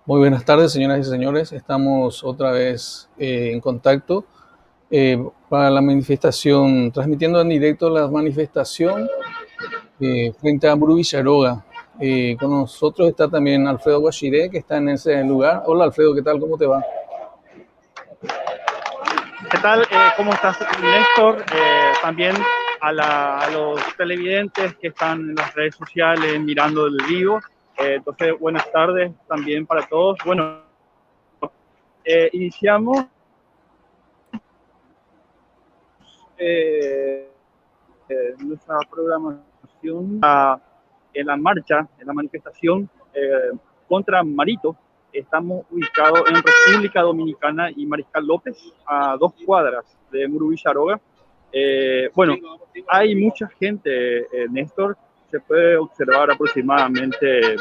Muy buenas tardes, señoras y señores. Estamos otra vez en contacto para la manifestación, transmitiendo en directo la manifestación frente a Buru Villaroga. Con nosotros está también Alfredo Guachiré, que está en ese lugar. Hola Alfredo, ¿qué tal? ¿Cómo te va? ¿Qué tal? ¿Cómo estás, Néstor? También a los televidentes que están en las redes sociales mirando el vivo. Entonces, buenas tardes también para todos. Bueno, iniciamos nuestra programación en la marcha, en la manifestación contra Marito. Estamos ubicados en República Dominicana y Mariscal López, a 2 cuadras de Buru Villaroga. Bueno, hay mucha gente, Néstor. Se puede observar aproximadamente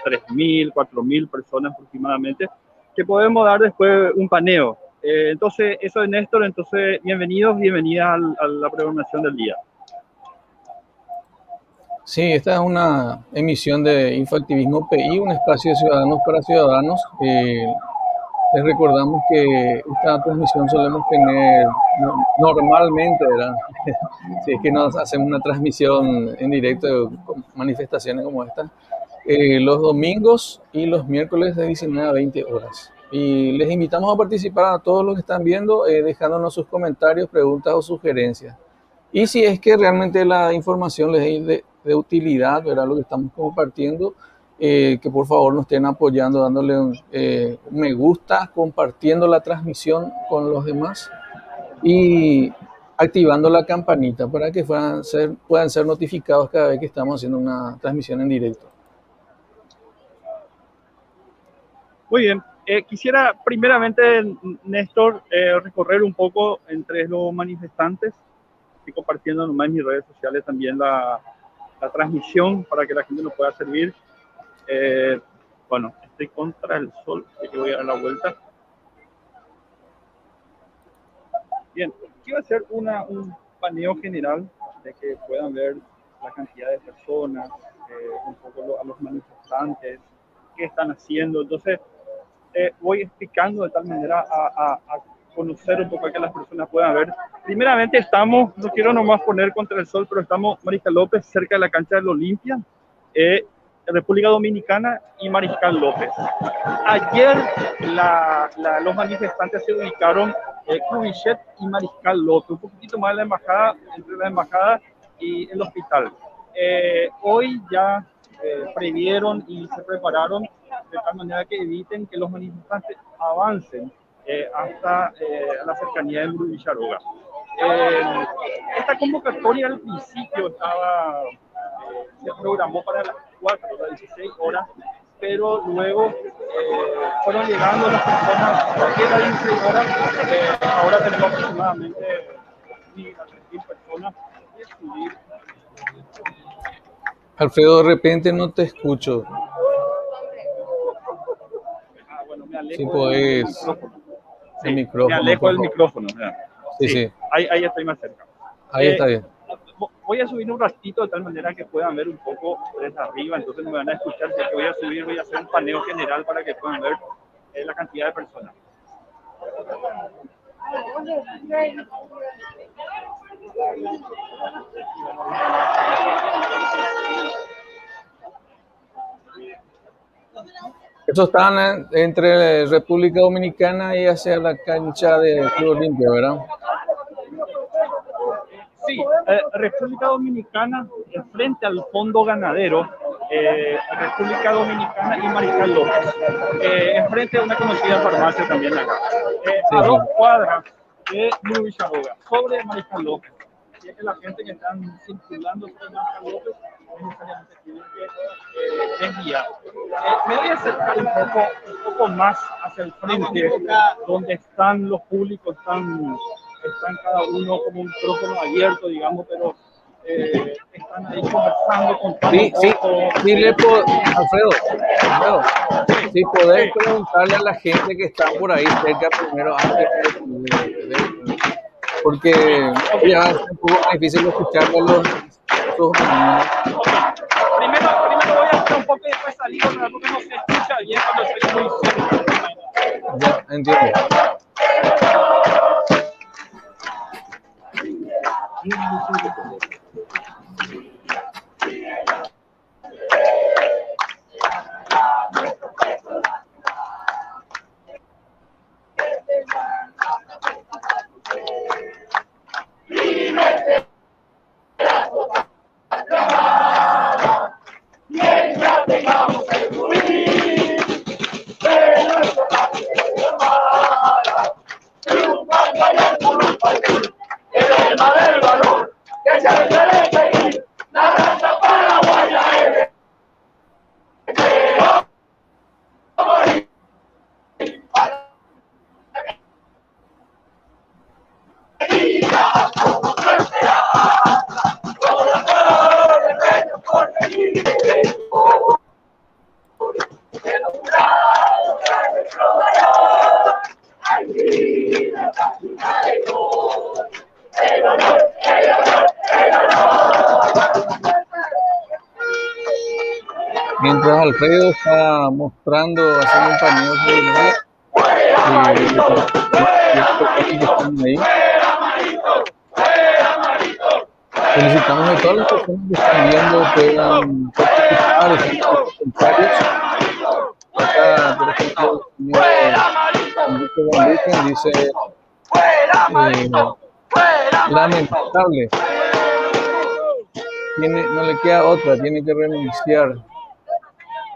3.000, 4.000 personas aproximadamente, que podemos dar después un paneo. Entonces, eso es Néstor. Entonces, bienvenidos, bienvenidas a la programación del día. Sí, esta es una emisión de Infoactivismo PI, un espacio de ciudadanos para ciudadanos. Les recordamos que esta transmisión solemos tener normalmente, ¿verdad? Si es que nos hacemos una transmisión en directo con manifestaciones como esta, los domingos y los miércoles de 19 a 20 horas. Y les invitamos a participar a todos los que están viendo, dejándonos sus comentarios, preguntas o sugerencias. Y si es que realmente la información les es de utilidad, ¿verdad? Lo que estamos compartiendo, que por favor nos estén apoyando, dándole un me gusta, compartiendo la transmisión con los demás y activando la campanita para que puedan ser notificados cada vez que estamos haciendo una transmisión en directo. Muy bien. Quisiera primeramente, Néstor, recorrer un poco entre los manifestantes. Estoy compartiendo nomás en mis redes sociales también la transmisión para que la gente nos pueda servir. Bueno, estoy contra el sol, así que voy a dar la vuelta. Bien, quiero hacer un paneo general de que puedan ver la cantidad de personas, un poco a los manifestantes, qué están haciendo. Entonces, voy explicando de tal manera a conocer un poco a que las personas puedan ver. Primeramente estamos, no quiero nomás poner contra el sol, pero estamos Mariscal López, cerca de la cancha del Olimpia, República Dominicana y Mariscal López. Ayer los manifestantes se ubicaron Cubichet y Mariscal López, un poquitito más de la embajada, entre la embajada y el hospital. Hoy ya previeron y se prepararon de tal manera que eviten que los manifestantes avancen hasta la cercanía de Buru Villaroga. Esta convocatoria al principio se programó para las 4 o las 16 horas, pero luego fueron llegando las personas a las 16 horas. Ahora tenemos aproximadamente 1.000 a 3.000 personas. Alfredo, de repente no te escucho. Bueno, me alejo si podés, el micrófono. Me alejo del micrófono. Sí. Ahí estoy más cerca. Ahí está bien. Voy a subir un ratito de tal manera que puedan ver un poco desde arriba, entonces no me van a escuchar. Si voy a subir, voy a hacer un paneo general para que puedan ver la cantidad de personas. Eso están entre República Dominicana y hacia la cancha de Club Olimpia, ¿verdad? Sí, República Dominicana frente al fondo ganadero, República Dominicana y Mariscal López, enfrente a una conocida farmacia también acá, a 2 cuadras de Buru Villaroga, sobre Mariscal López. Así es que la gente que están circulando sobre Mariscal López necesariamente tienen que desviar. Me voy a acercar un poco más hacia el frente, donde están los públicos, están cada uno como un micrófono abierto, digamos, pero están ahí conversando con Alfredo, si podés preguntarle a la gente que está por ahí cerca primero, antes porque ya es un poco difícil escucharlos. Primero voy a ahora un poco y después salí otra vez porque no se escucha bien cuando estoy muy cerca. Ya, entiendo. Mientras Alfredo está mostrando, haciendo un paneo sobre el área, que están ahí. Felicitamos a todas las personas que están viendo, puedan participar, dejar sus comentarios. Acá, por ejemplo, el señor Enrique Van Buchen dice, lamentable, no le queda otra, tiene que renunciar.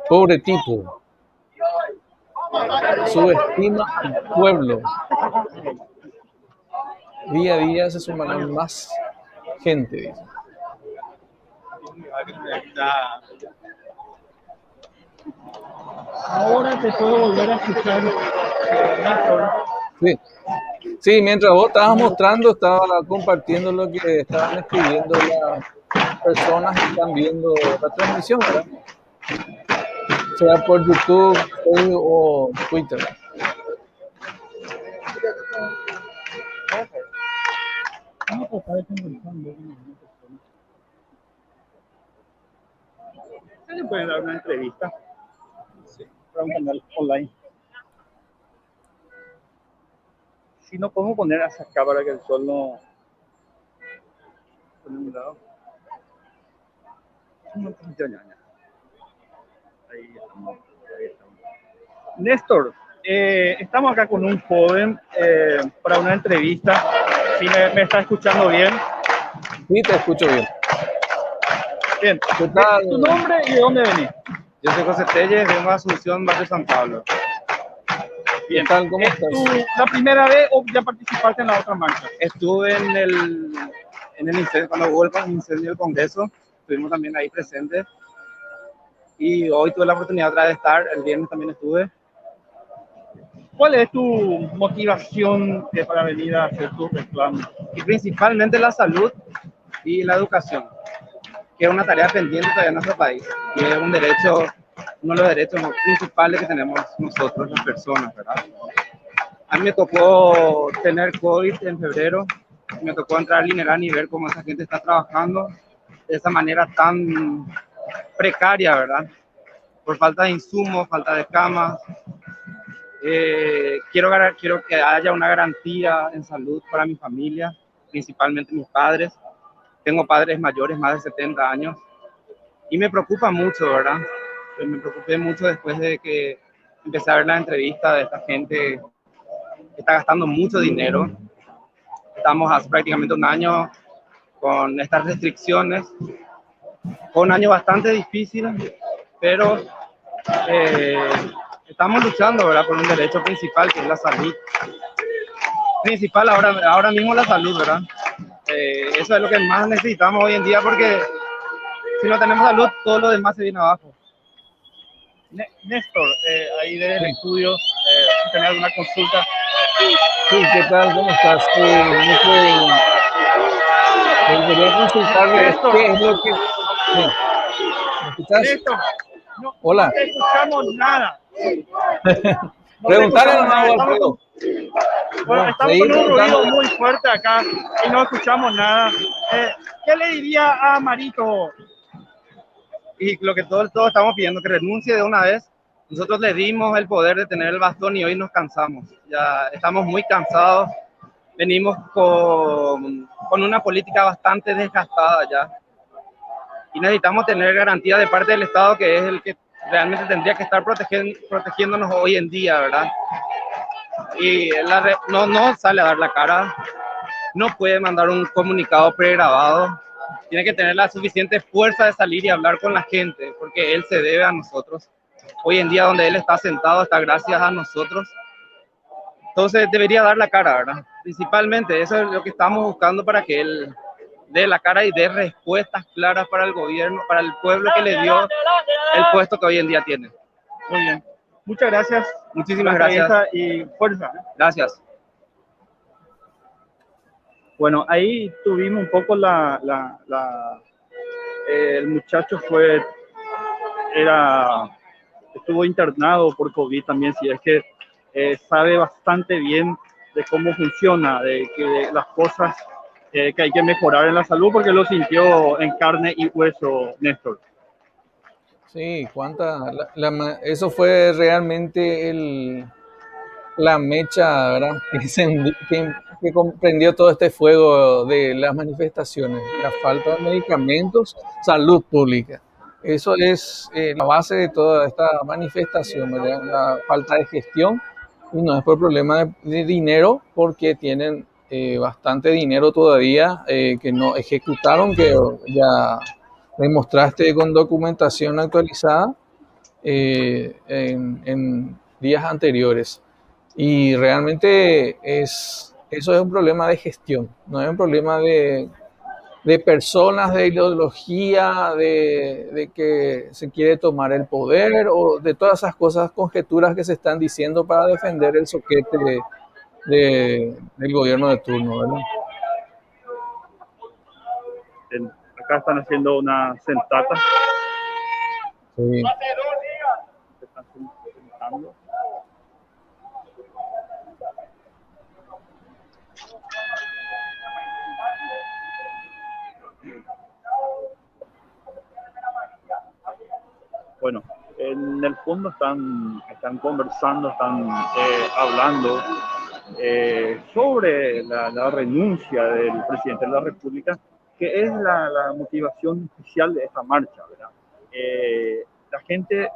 Pobre tipo, subestima al pueblo. Día a día se sumarán más gente, dice. Ahora te puedo volver a escuchar, Néstor. Sí. Sí, mientras vos estabas mostrando, estaba compartiendo lo que estaban escribiendo las personas que están viendo la transmisión, ¿verdad? Sea por YouTube, Facebook o Twitter. Vamos a tratar de conversando. ¿Se le puede dar una entrevista? Sí, para un canal online. Si no podemos poner a esa cámara que el sol no... Por un lado. Ahí estamos. Néstor, estamos acá con un joven para una entrevista. ¿Sí me está escuchando bien? Sí, te escucho bien. Bien. ¿Qué tal? ¿Tu nombre y de dónde venís? Yo soy José Telles, vengo a Asunción, barrio San Pablo. Bien. ¿Qué tal? ¿Cómo ¿Es estás? la primera vez o ya participaste en la otra marcha? Estuve en el incendio, cuando hubo el incendio del Congreso, estuvimos también ahí presentes. Y hoy tuve la oportunidad otra vez de estar, el viernes también estuve. ¿Cuál es tu motivación para venir a hacer tus reclamos? Y principalmente la salud y la educación, que es una tarea pendiente todavía en nuestro país. Y es un derecho, uno de los derechos principales que tenemos nosotros, las personas, ¿verdad? A mí me tocó tener COVID en febrero, me tocó entrar al INERAN y ver cómo esa gente está trabajando de esa manera tan precaria, ¿verdad? Por falta de insumos, falta de camas. Quiero que haya una garantía en salud para mi familia, principalmente mis padres. Tengo padres mayores, más de 70 años, y me preocupa mucho, ¿verdad? Me preocupé mucho después de que empecé a ver la entrevista de esta gente que está gastando mucho dinero. Estamos hace prácticamente un año con estas restricciones. Fue un año bastante difícil, pero estamos luchando, ¿verdad?, por un derecho principal, que es la salud. Principal ahora mismo la salud, ¿verdad? Eso es lo que más necesitamos hoy en día, porque si no tenemos salud, todo lo demás se viene abajo. Néstor, ahí desde el estudio, si tenés alguna consulta. Sí, ¿qué tal? ¿Cómo estás? Quería consultarle qué es lo que... Sí. ¿Me escuchas? Néstor, Hola. No te escuchamos nada. Preguntarle nomás a Alfredo. Bueno, estamos con un ruido muy fuerte acá y no escuchamos nada. ¿Qué le diría a Marito? y lo que todos estamos pidiendo, que renuncie de una vez. Nosotros le dimos el poder de tener el bastón y hoy nos cansamos. Ya estamos muy cansados. Venimos con una política bastante desgastada ya. Y necesitamos tener garantía de parte del Estado, que es el que realmente tendría que estar protegiéndonos hoy en día, ¿verdad? Y no sale a dar la cara, no puede mandar un comunicado pregrabado, tiene que tener la suficiente fuerza de salir y hablar con la gente, porque él se debe a nosotros. Hoy en día donde él está sentado está gracias a nosotros. Entonces debería dar la cara, ¿verdad? Principalmente eso es lo que estamos buscando, para que él dé la cara y dé respuestas claras para el gobierno, para el pueblo que le dio el puesto que hoy en día tiene. Muy bien. Muchas gracias. Muchísimas gracias. Y fuerza. Gracias. Bueno, ahí tuvimos un poco el muchacho estuvo internado por COVID también, si es que sabe bastante bien de cómo funciona, de las cosas que hay que mejorar en la salud, porque lo sintió en carne y hueso, Néstor. Sí, eso fue realmente la mecha, ¿verdad? Que comprendió todo este fuego de las manifestaciones, la falta de medicamentos, salud pública. Eso es la base de toda esta manifestación, ¿verdad? La falta de gestión, y no es por problema de dinero, porque tienen bastante dinero todavía que no ejecutaron, que ya demostraste con documentación actualizada en días anteriores. Y realmente eso es un problema de gestión, no es un problema de personas, de ideología, de que se quiere tomar el poder, o de todas esas cosas, conjeturas que se están diciendo para defender el soquete del gobierno de turno, ¿verdad? Acá están haciendo una sentata. Sí. Se están sentando. Bueno, en el fondo están conversando, están hablando sobre la renuncia del presidente de la República, que es la motivación oficial de esta marcha, ¿verdad? La gente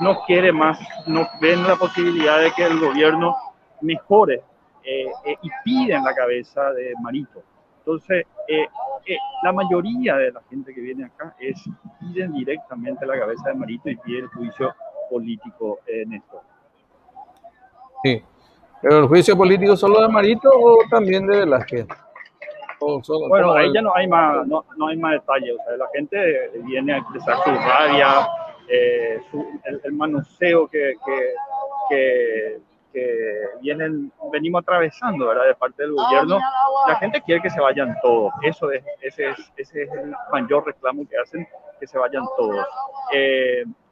no quiere más, no ven la posibilidad de que el gobierno mejore y piden la cabeza de Marito. Entonces, la mayoría de la gente que viene acá piden directamente la cabeza de Marito y piden el juicio político en esto. Sí, pero el juicio político solo de Marito o también de Velázquez. Bueno, ahí ya no hay más detalles. O sea, la gente viene a expresar su rabia, el manoseo que venimos atravesando, ¿verdad? De parte del gobierno. La gente quiere que se vayan todos. Ese es el mayor reclamo que hacen, que se vayan todos.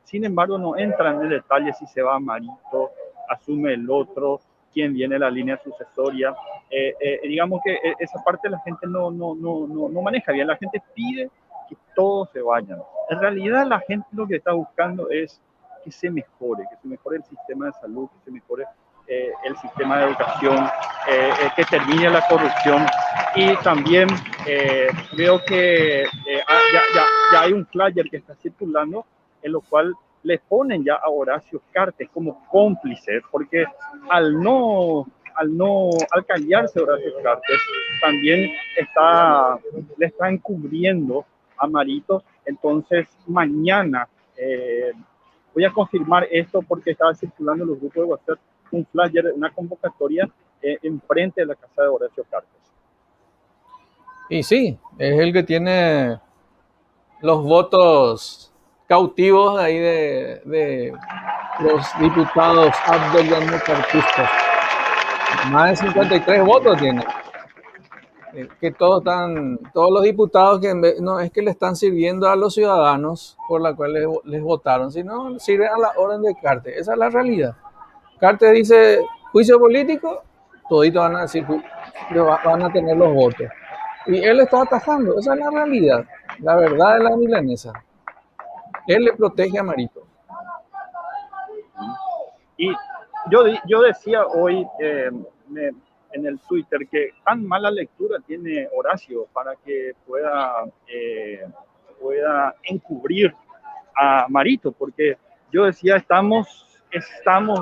Sin embargo, no entran en detalles si se va Marito, asume el otro, quién viene la línea sucesoria. Digamos que esa parte la gente no maneja bien. La gente pide que todos se vayan. En realidad la gente lo que está buscando es que se mejore el sistema de salud, que se mejore el sistema de educación, que termine la corrupción. Y también veo que ya hay un flyer que está circulando en lo cual le ponen ya a Horacio Cartes como cómplice, porque al callarse Horacio Cartes, también le está encubriendo a Marito. Entonces mañana voy a confirmar esto, porque estaba circulando en los grupos de WhatsApp un flyer, una convocatoria enfrente de la casa de Horacio Cartes. Y sí, es el que tiene los votos cautivos ahí de los diputados abdeliano-cartistas. Más de 53 votos tiene. Que todos los diputados que no es que le están sirviendo a los ciudadanos por la cual les votaron, sino sirven a la orden de Cartes. Esa es la realidad. Cartes dice juicio político, toditos van a decir, van a tener los votos. Y él está atajando, esa es la realidad, la verdad de la milanesa. Él le protege a Marito. Y yo decía hoy en el Twitter que tan mala lectura tiene Horacio para que pueda encubrir a Marito, porque yo decía, estamos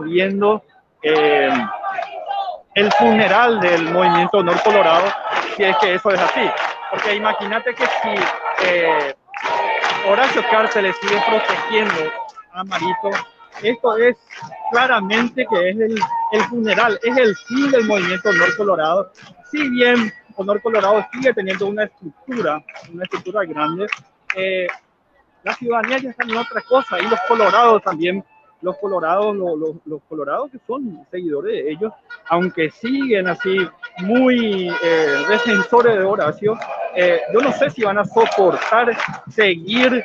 viendo el funeral del movimiento Honor Colorado, si es que eso es así. Porque imagínate que si Horacio Cartes le sigue protegiendo a Marito, esto es claramente que es el funeral, es el fin del movimiento Honor Colorado. Si bien Honor Colorado sigue teniendo una estructura grande, la ciudadanía ya está en otra cosa, y los colorados también, los colorados que son seguidores de ellos, aunque siguen así muy defensores de Horacio, yo no sé si van a soportar seguir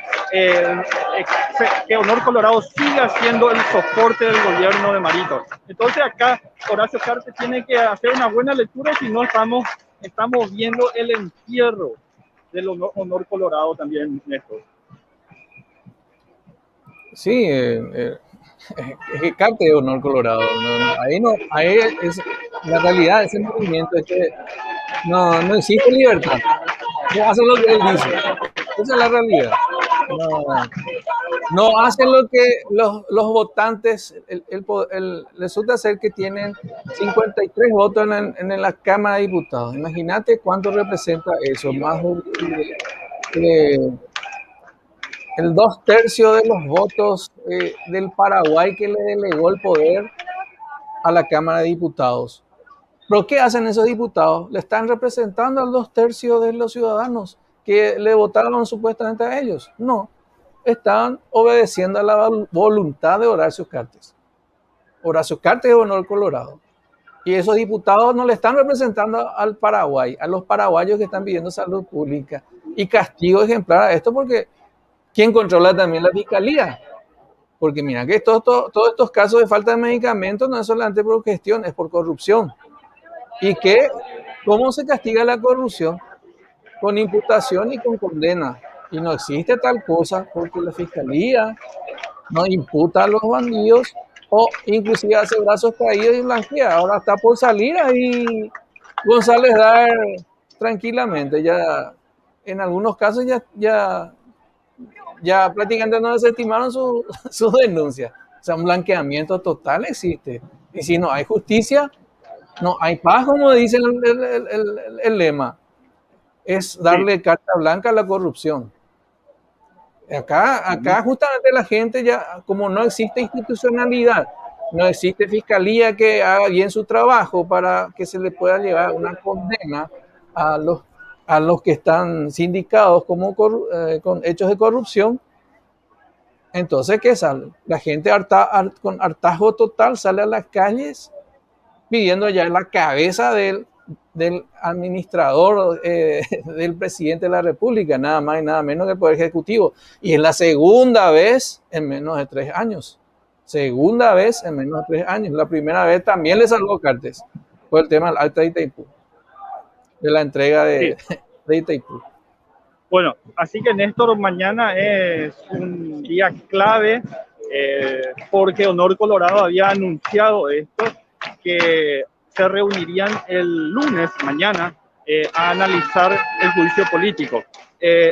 que Honor Colorado siga siendo el soporte del gobierno de Marito. Entonces acá Horacio Cartes tiene que hacer una buena lectura, si no estamos viendo el entierro del Honor Colorado también, Néstor. Sí, es que Cartes es Honor Colorado. Ahí es la realidad, ese movimiento es que no existe libertad. No hacen lo que él dice. Esa es la realidad. No hacen lo que los votantes, resulta ser que tienen 53 votos en la Cámara de Diputados. Imagínate cuánto representa eso, más el 2/3 de los votos del Paraguay que le delegó el poder a la Cámara de Diputados. ¿Pero qué hacen esos diputados? Le están representando al 2/3 de los ciudadanos que le votaron supuestamente a ellos. No, están obedeciendo a la voluntad de Horacio Cartes. Horacio Cartes es Honor Colorado. Y esos diputados no le están representando al Paraguay, a los paraguayos que están pidiendo salud pública y castigo ejemplar a esto, porque ¿quién controla también la fiscalía? Porque mira que todos estos casos de falta de medicamentos no es solamente por gestión, es por corrupción. ¿Y cómo se castiga la corrupción? Con imputación y con condena. Y no existe tal cosa porque la fiscalía no imputa a los bandidos o inclusive hace brazos caídos y blanquea. Ahora está por salir ahí González Dar tranquilamente. Ya en algunos casos ya prácticamente no desestimaron su denuncia. O sea, un blanqueamiento total existe. Y si no hay justicia, no hay paz, como dice el lema. Es darle carta blanca a la corrupción. Acá justamente la gente ya, como no existe institucionalidad, no existe fiscalía que haga bien su trabajo para que se le pueda llevar una condena a los que están sindicados como con hechos de corrupción. Entonces, ¿qué sale? La gente con hartazgo total sale a las calles pidiendo ya la cabeza del administrador, del presidente de la República, nada más y nada menos que el Poder Ejecutivo. Y es la segunda vez en menos de 3 años. Segunda vez en menos de 3 años. La primera vez también le salvó Cartes. Fue el tema del Alta de Itaipú, de la entrega de Itaipú. Bueno, así que Néstor, mañana es un día clave porque Honor Colorado había anunciado esto, que se reunirían el lunes, mañana, a analizar el juicio político.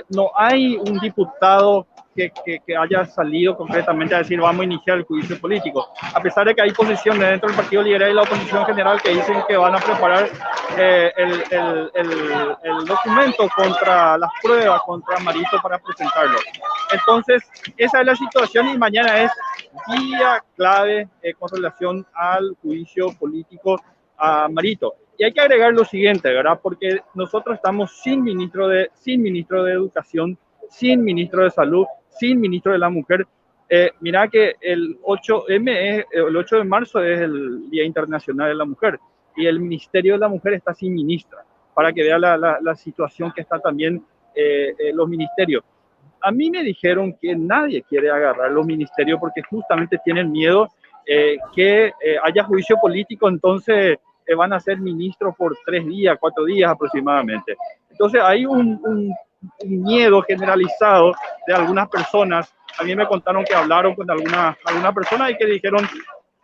No hay un diputado que haya salido concretamente a decir vamos a iniciar el juicio político, a pesar de que hay posiciones dentro del Partido Liberal y la oposición general que dicen que van a preparar el documento contra las pruebas contra Marito para presentarlo. Entonces, esa es la situación y mañana es día clave con relación al juicio político a Marito. Y hay que agregar lo siguiente, ¿verdad? Porque nosotros estamos sin ministro de Educación, sin ministro de Salud, sin ministro de la Mujer. Mira que el 8 de marzo es el Día Internacional de la Mujer y el Ministerio de la Mujer está sin ministra, para que vea la situación que está también los ministerios. A mí me dijeron que nadie quiere agarrar los ministerios porque justamente tienen miedo que haya juicio político, entonces van a ser ministros por 3 días, 4 días aproximadamente. Entonces hay un miedo generalizado de algunas personas A mí me contaron que hablaron con alguna persona y que dijeron,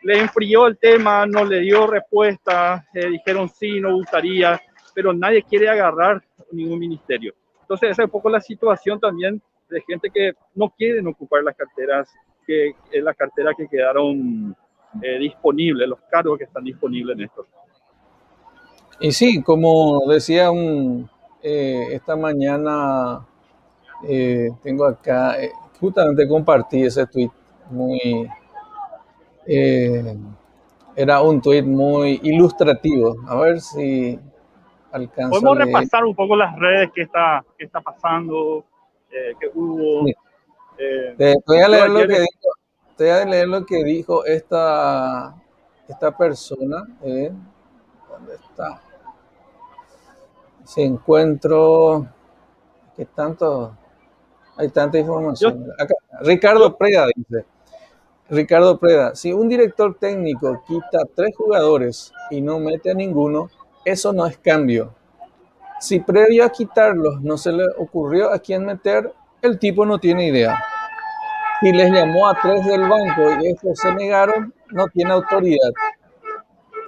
le enfrió el tema, no le dio respuesta, dijeron sí, no gustaría, pero nadie quiere agarrar ningún ministerio. Entonces esa es un poco la situación también de gente que no quieren ocupar las carteras, que es la cartera que quedaron disponibles, los cargos que están disponibles en esto. Y sí, como decía esta mañana, tengo acá, justamente compartí ese tweet muy, eh, era un tweet muy ilustrativo. A ver si alcanzo a Podemos leer. repasar un poco las redes, qué está pasando, qué hubo. Sí. Voy a Yo leer lo ayer, que dijo, te voy a leer lo que dijo esta persona. ¿Dónde está? Si encuentro, que tanto, hay tanta yo, información. Acá, yo, Ricardo Preda dice. Ricardo Preda, si un director técnico quita 3 jugadores y no mete a ninguno, eso no es cambio. Si previo a quitarlos no se le ocurrió a quién meter, el tipo no tiene idea. Si les llamó a 3 del banco y esos se negaron, no tiene autoridad.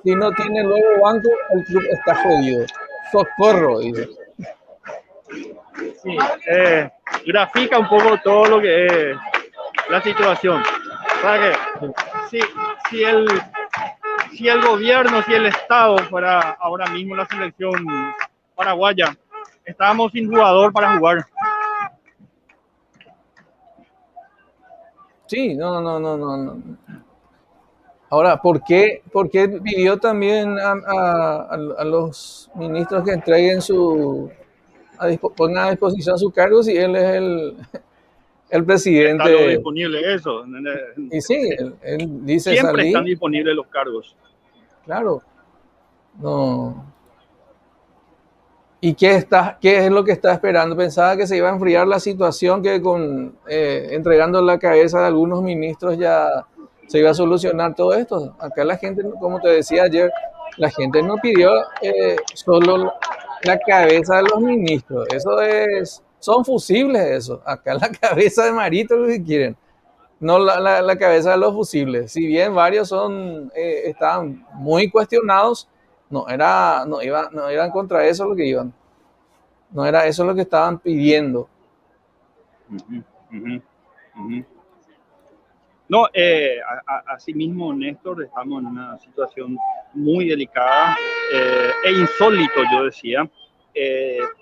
Si no tiene luego banco, el club está jodido. Socorro, dice. sí, grafica un poco todo lo que es la situación. Para que si, si, el, si el gobierno, si el Estado fuera ahora mismo la selección paraguaya, estábamos sin jugador para jugar. Sí, no. Ahora, ¿por qué pidió también a los ministros que entreguen pongan a disposición su cargo si él es el Está lo presidente? disponible, eso. Y sí, él dice Siempre están salir, disponibles los cargos. claro, no. ¿Y qué es lo que está esperando? Pensaba que se iba a enfriar la situación, que entregando la cabeza de algunos ministros ya se iba a solucionar todo esto. Acá la gente, como te decía ayer, la gente no pidió solo la cabeza de los ministros. Son fusibles eso. Acá la cabeza de Marito lo que quieren, no la cabeza de los fusibles. Si bien varios estaban muy cuestionados, no iban contra eso lo que iban. No era eso lo que estaban pidiendo. Uh-huh, uh-huh, uh-huh. No, así mismo, Néstor, estamos en una situación muy delicada e insólito, yo decía,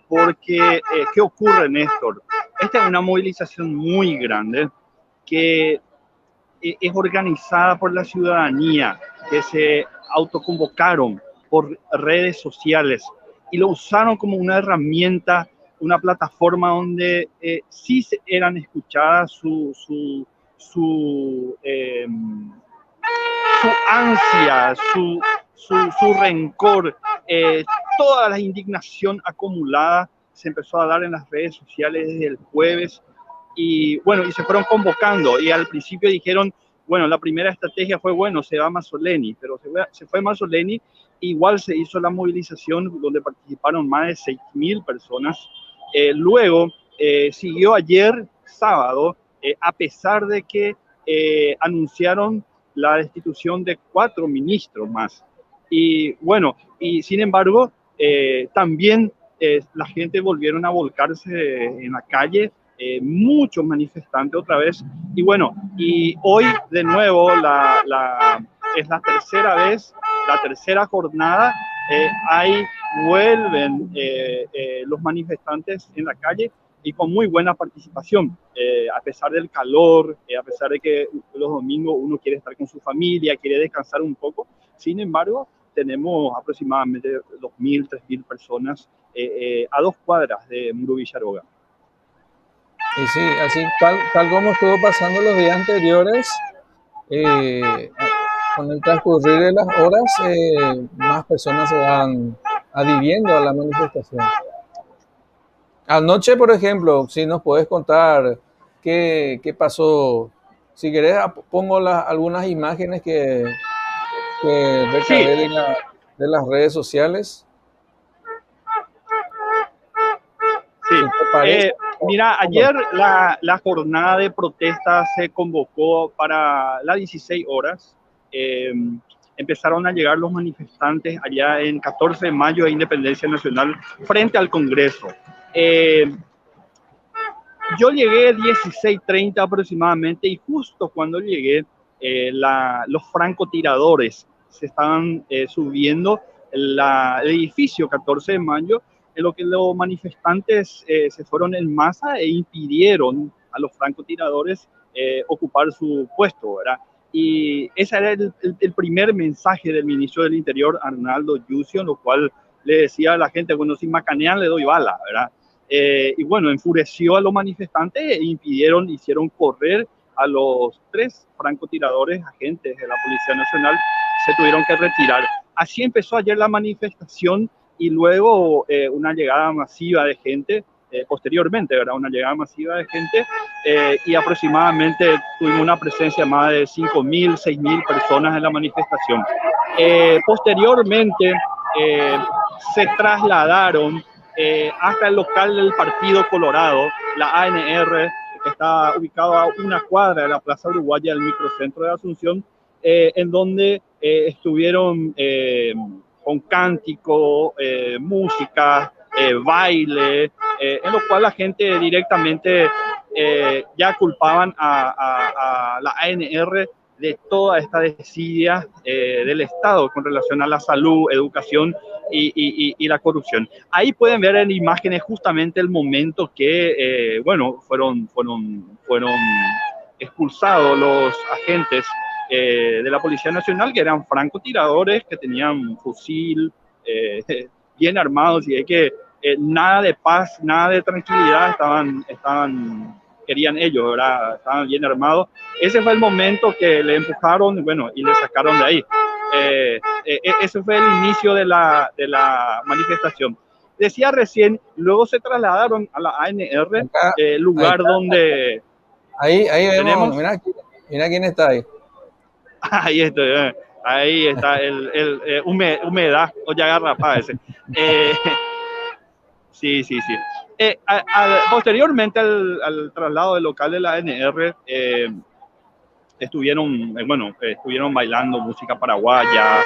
porque, ¿qué ocurre, Néstor? Esta es una movilización muy grande que es organizada por la ciudadanía, que se autoconvocaron por redes sociales y lo usaron como una herramienta, una plataforma donde sí eran escuchadas su ansia, su rencor, toda la indignación acumulada se empezó a dar en las redes sociales desde el jueves y bueno, y se fueron convocando y al principio dijeron, bueno, la primera estrategia fue, bueno, se va Mazzoleni, pero se fue Mazzoleni, igual se hizo la movilización donde participaron más de 6.000 personas. Luego siguió ayer, sábado, a pesar de que anunciaron la destitución de 4 ministros más. Y bueno, y sin embargo, también la gente volvieron a volcarse en la calle, muchos manifestantes otra vez. Y bueno, y hoy de nuevo es la tercera vez, la tercera jornada, vuelven los manifestantes en la calle y con muy buena participación, a pesar del calor, a pesar de que los domingos uno quiere estar con su familia, quiere descansar un poco. Sin embargo, tenemos aproximadamente 2.000, 3.000 personas a 2 cuadras de Muro Villaroga. Y sí, así tal como estuvo pasando los días anteriores, con el transcurrir de las horas, más personas se van adhiriendo a la manifestación. Anoche, por ejemplo, si nos puedes contar qué pasó. Si querés, pongo algunas imágenes que Sí, recabé de las redes sociales. sí. Si te parece, Mira, ayer la jornada de protesta se convocó para las 16 horas. Eh, Empezaron a llegar los manifestantes allá en 14 de mayo de Independencia Nacional frente al Congreso. Eh, yo llegué 16:30 aproximadamente y justo cuando llegué, los francotiradores se estaban subiendo el edificio 14 de mayo, en lo que los manifestantes se fueron en masa e impidieron a los francotiradores ocupar su puesto, ¿verdad? Y ese era el primer mensaje del ministro del Interior, Arnaldo Yucio, en lo cual le decía a la gente, bueno, si macanean le doy bala, ¿verdad? Y bueno, enfureció a los manifestantes e hicieron correr a los 3 francotiradores, agentes de la Policía Nacional, se tuvieron que retirar. Así empezó ayer la manifestación y luego una llegada masiva de gente, posteriormente, ¿verdad? Una llegada masiva de gente y aproximadamente tuvimos una presencia de más de 5.000, 6.000 personas en la manifestación. Posteriormente se trasladaron hasta el local del Partido Colorado, la ANR, que está ubicado a una cuadra de la Plaza Uruguaya del microcentro de Asunción, en donde estuvieron con cántico, música, baile, en lo cual la gente directamente ya culpaban a la ANR de toda esta desidia del Estado con relación a la salud, educación y la corrupción. Ahí pueden ver en imágenes justamente el momento que, bueno, fueron expulsados los agentes de la Policía Nacional, que eran francotiradores, que tenían fusil, bien armados, y hay que nada de paz, nada de tranquilidad querían ellos, ¿verdad? Estaban bien armados. Ese fue el momento que le empujaron, bueno, y le sacaron de ahí. Ese fue el inicio de la manifestación. Decía recién, luego se trasladaron a la ANR, lugar donde... Ahí tenemos, vemos, mira quién está ahí. Ahí está el humedad, o ya garrapá ese. Sí. Posteriormente al traslado del local de la ANR, estuvieron bailando música paraguaya.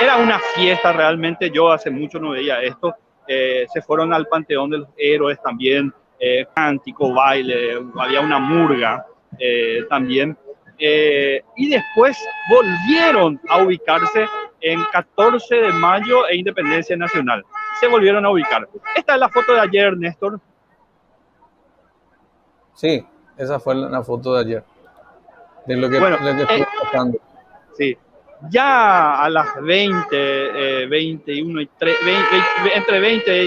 Era una fiesta realmente. Yo hace mucho no veía esto. Se fueron al Panteón de los Héroes también, cántico, baile, había una murga también. Y después volvieron a ubicarse en 14 de mayo e Independencia Nacional. Se volvieron a ubicar. Esta es la foto de ayer, Néstor. Sí, esa fue la foto de ayer. De lo que estuvo pasando. Sí. Ya a las 20, 21 y 3, entre 20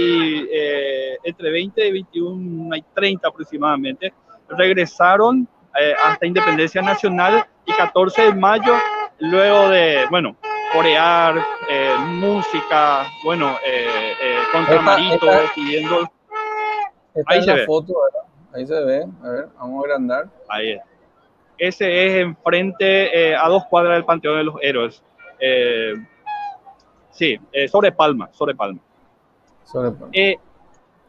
y 21 y 30 aproximadamente, regresaron hasta Independencia Nacional, y 14 de mayo, luego de, bueno, corear, música, bueno, contra Marito, pidiendo... Ahí se ve. Foto, ¿verdad? Ahí se ve, a ver, vamos a agrandar. Ahí es. Ese es enfrente, a 2 cuadras del Panteón de los Héroes. Sí, sobre Palma.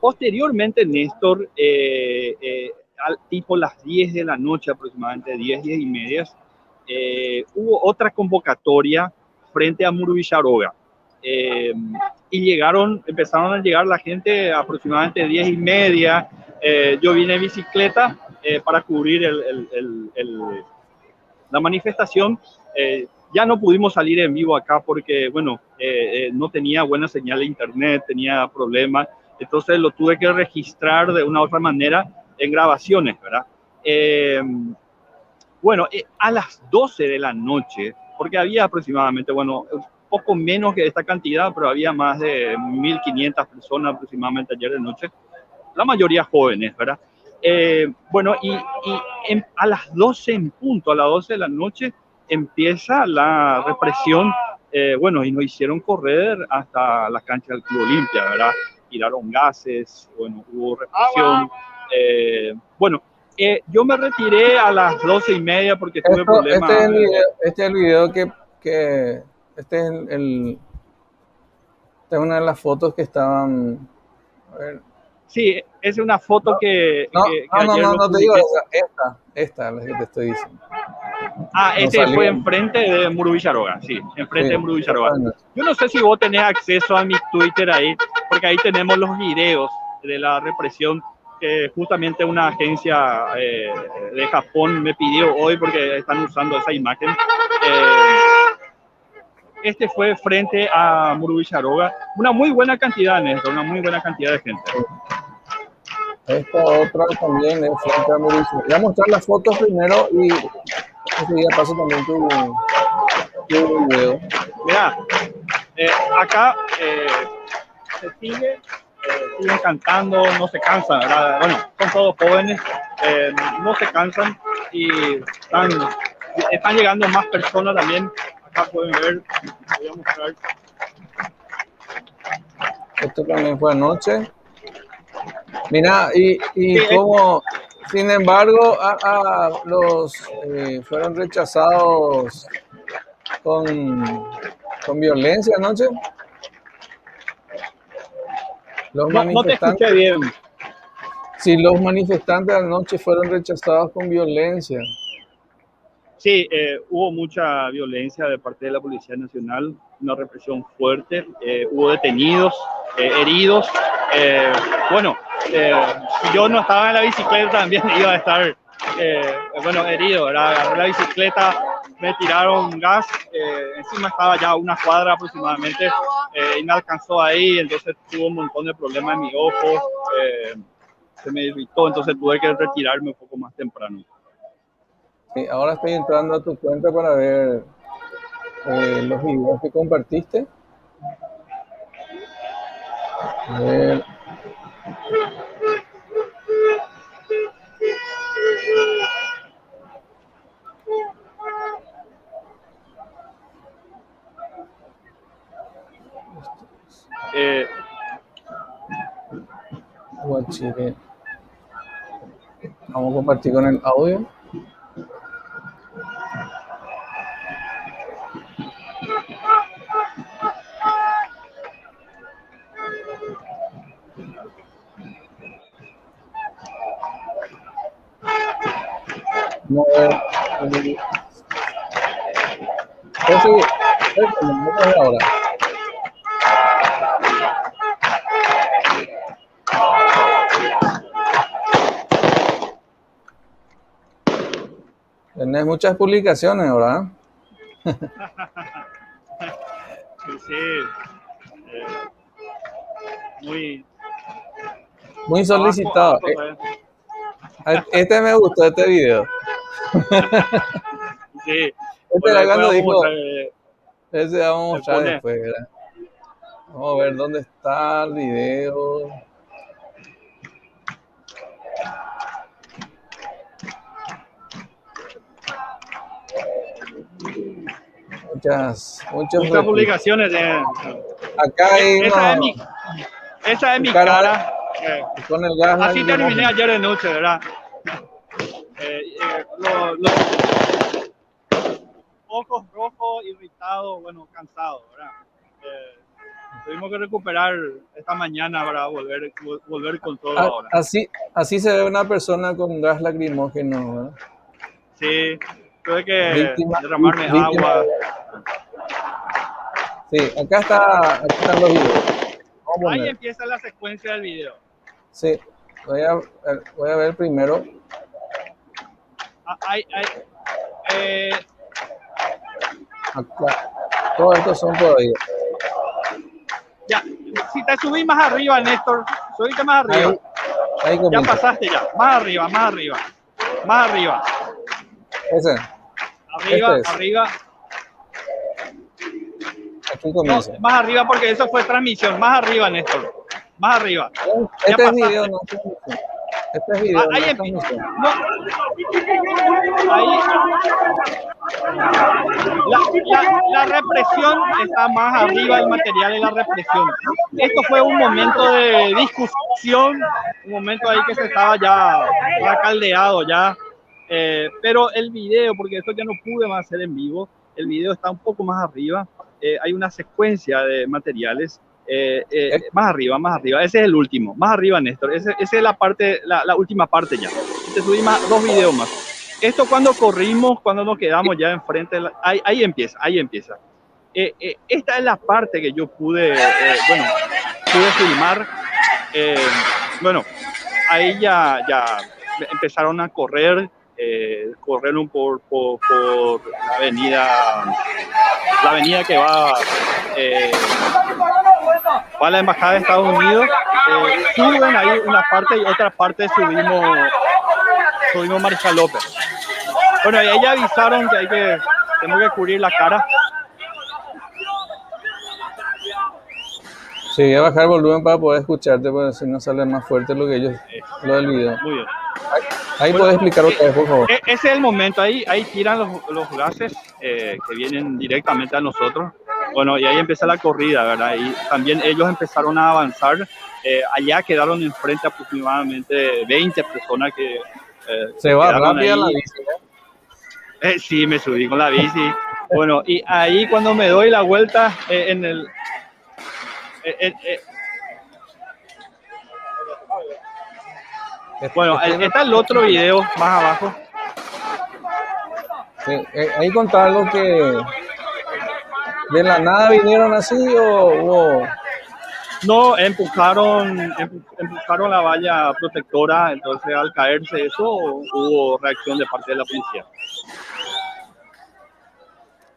Posteriormente, Néstor, tipo las 10 de la noche aproximadamente, 10 y media, hubo otra convocatoria frente a Muro Villaroga. Y empezaron a llegar la gente aproximadamente 10 y media. Yo vine en bicicleta para cubrir la manifestación. Ya no pudimos salir en vivo acá porque, bueno, no tenía buena señal de internet, tenía problemas, entonces lo tuve que registrar de una u otra manera en grabaciones, ¿verdad? Bueno, a las 12 de la noche, porque había aproximadamente, bueno, un poco menos que esta cantidad, pero había más de 1.500 personas aproximadamente ayer de noche, la mayoría jóvenes, ¿verdad? Bueno, a las 12 en punto, a las 12 de la noche, empieza la represión, bueno, y nos hicieron correr hasta la cancha del Club Olimpia, ¿verdad? Tiraron gases, bueno, hubo represión. Bueno, yo me retiré a las 12 y media porque tuve problemas. Este es el video esta es una de las fotos que estaban, a ver. Sí, es una foto que No, ayer lo no te digo publiqué. esta es la que te estoy diciendo. Ah, No este fue salió. enfrente de Muro Villaroga, sí, Sí, enfrente de Muro esta Villaroga. fue en- Yo no sé si vos tenés acceso a mi Twitter ahí, porque ahí tenemos los videos de la represión que justamente una agencia de Japón me pidió hoy porque están usando esa imagen. Este fue frente a Muro Villaroga. Una muy buena cantidad, Néstor, una muy buena cantidad de gente. Esta otra también es frente a Mauricio. Voy a mostrar las fotos primero y enseguida paso también tu video. Mira, acá se siguen cantando, no se cansan, ¿verdad? Bueno, son todos jóvenes, no se cansan y están llegando más personas también. Acá pueden ver, voy a mostrar. Esto también fue anoche. Mira, Sí, y como, sin embargo, los fueron rechazados con violencia anoche. Los no te manifestantes, escuché bien. sí, los manifestantes anoche fueron rechazados con violencia. Sí, hubo mucha violencia de parte de la Policía Nacional, una represión fuerte, hubo detenidos, heridos. Bueno, si yo no estaba en la bicicleta también iba a estar, bueno, herido, ¿verdad? Agarré la bicicleta, me tiraron gas, encima estaba ya a una cuadra aproximadamente y me alcanzó ahí, entonces tuve un montón de problemas en mi ojo, se me irritó, entonces tuve que retirarme un poco más temprano. Sí, ahora estoy entrando a tu cuenta para ver los videos que compartiste. A ver. Guachire. Vamos a compartir con el audio. Vamos a ver. Vamos a ver ahora. Tenés muchas publicaciones ahora. Sí, muy Muy solicitado. abajo, Este me gustó, este video. sí. Este Bueno, era después cuando vamos a dijo, mostrar, ese vamos a mostrar pone, después, ¿verdad? Vamos a ver dónde está el video. Muchas muchas publicaciones. Acá hay Esa es mi cara. con el gas Así terminé lacrimógeno. ayer de noche, ¿verdad? Los ojos rojos, irritados, bueno, cansados, ¿verdad? Tuvimos que recuperar esta mañana para volver con todo ahora. Así se ve una persona con gas lacrimógeno, ¿verdad? Sí, tuve que derramarme víctima. agua. Sí, acá están los videos. Ahí empieza la secuencia del video. Sí, voy a ver primero. Acá. Todos estos son todavía. Ya, si te subís más arriba, Néstor, subiste más arriba. Ahí ya pasaste ya, más arriba, más arriba. Ese. Arriba, Este es. arriba. Aquí comienza. No, más arriba porque eso fue transmisión, más arriba, Néstor. Más arriba. Este es video, no transmisión. Este es video, ahí no transmisión. No. Ahí. La represión está más arriba del material de la represión. Esto fue un momento de discusión, un momento ahí que se estaba ya caldeado ya. Pero el video, porque esto ya no pude más hacer en vivo, el video está un poco más arriba. Hay una secuencia de materiales. Más arriba, más arriba. Ese es el último. Más arriba, Néstor. Esa es la parte, la última parte ya. Te subí dos videos más. Esto cuando corrimos, cuando nos quedamos ya enfrente, ahí empieza, ahí empieza. Esta es la parte que yo pude filmar. Bueno, ahí ya empezaron a correr, corrieron por la avenida que va a la Embajada de Estados Unidos. Suben ahí una parte y otra parte subimos Mariscal López. Bueno, y ahí ya avisaron que tenemos que cubrir la cara. Sí, voy a bajar el volumen para poder escucharte, porque si no sale más fuerte lo del video. Muy bien. Ahí puedes explicar otra vez, por favor. Ese es el momento, ahí tiran los gases que vienen directamente a nosotros. Bueno, y ahí empieza la corrida, ¿verdad? Y también ellos empezaron a avanzar. Allá quedaron enfrente aproximadamente 20 personas que... Se va rápida la bici, ¿eh? Sí, me subí con la bici. Bueno, y ahí cuando me doy la vuelta en el... bueno, está el otro video más abajo. Sí, ahí contaba algo que de la nada vinieron así o no, empujaron la valla protectora, entonces al caerse eso hubo reacción de parte de la policía.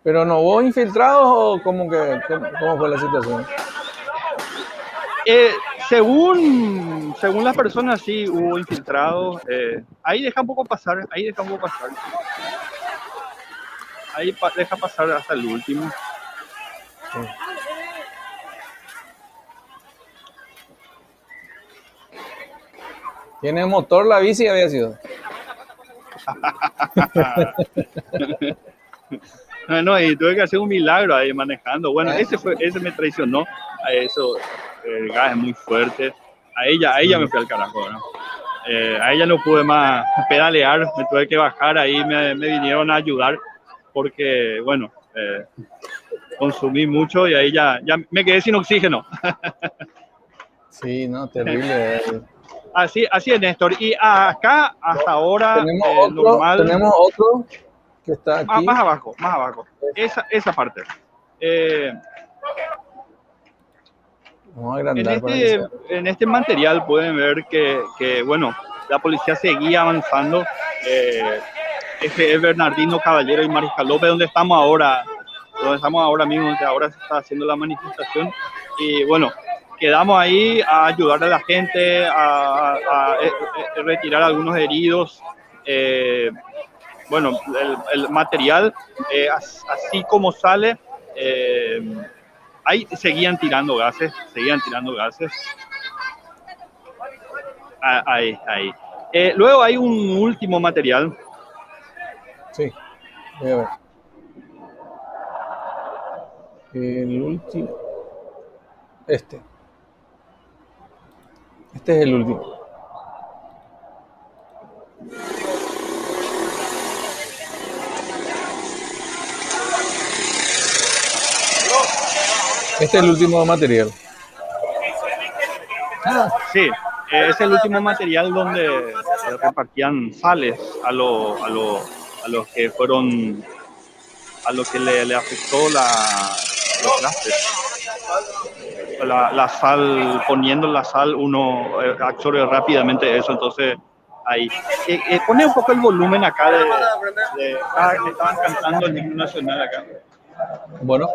Pero no hubo infiltrados o cómo fue la situación. Según las personas sí hubo infiltrados. Ahí deja un poco pasar, ahí deja pasar hasta el último. Sí. ¿Tiene motor la bici? Había sido. No, y tuve que hacer un milagro ahí manejando. Bueno, ese me traicionó. A eso, el gas es muy fuerte. A ella me fui al carajo, ¿no? A ella no pude más pedalear, me tuve que bajar ahí, me vinieron a ayudar porque, bueno, consumí mucho y ahí ya me quedé sin oxígeno. Sí, no, terrible. Así es, Néstor. Y acá, hasta ahora, normal. Tenemos otro que está aquí. Más abajo. Esa parte. Vamos a agrandar en este material pueden ver que, bueno, la policía seguía avanzando. Este es Bernardino Caballero y Mariscal López, donde estamos ahora mismo, donde ahora se está haciendo la manifestación. Y bueno, quedamos ahí a ayudar a la gente, a retirar a algunos heridos. Bueno, el material, así como sale, ahí seguían tirando gases. Ahí. Luego hay un último material. Sí, voy a ver. El último. Este es el último. Este es el último material. Sí, es el último material donde repartían sales a los que fueron, a los que le afectó los gases. La sal, poniendo la sal, uno absorbe rápidamente eso, entonces ahí. Pone un poco el volumen acá estaban cantando el himno nacional acá. Bueno.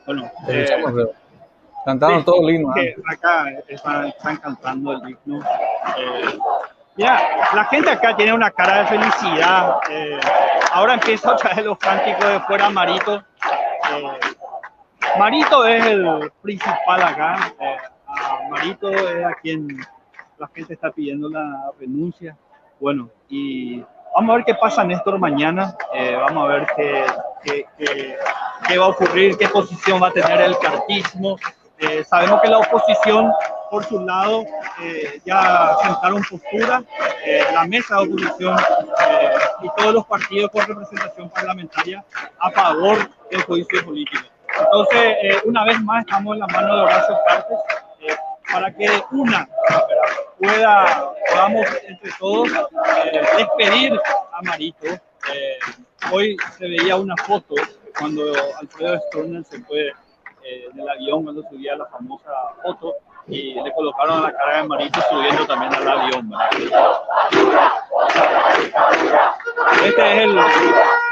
Bueno, cantaron todos los himnos. Acá están cantando el himno. Mira, la gente acá tiene una cara de felicidad. Ahora empieza otra vez los cánticos de fuera Marito. Marito es el principal acá. A Marito es a quien la gente está pidiendo la renuncia. Bueno, y vamos a ver qué pasa, Néstor, mañana. Vamos a ver qué va a ocurrir, qué posición va a tener el cartismo. Sabemos que la oposición, por su lado, ya sentaron postura. La mesa de oposición y todos los partidos con representación parlamentaria a favor del juicio político. Entonces, una vez más, estamos en la mano de Horacio Cartes para que podamos entre todos despedir a Marito. Hoy se veía una foto cuando Alfredo Stroessner se fue del avión, cuando subía la famosa foto, y le colocaron a la cara de Marito subiendo también al avión, ¿verdad? Este es el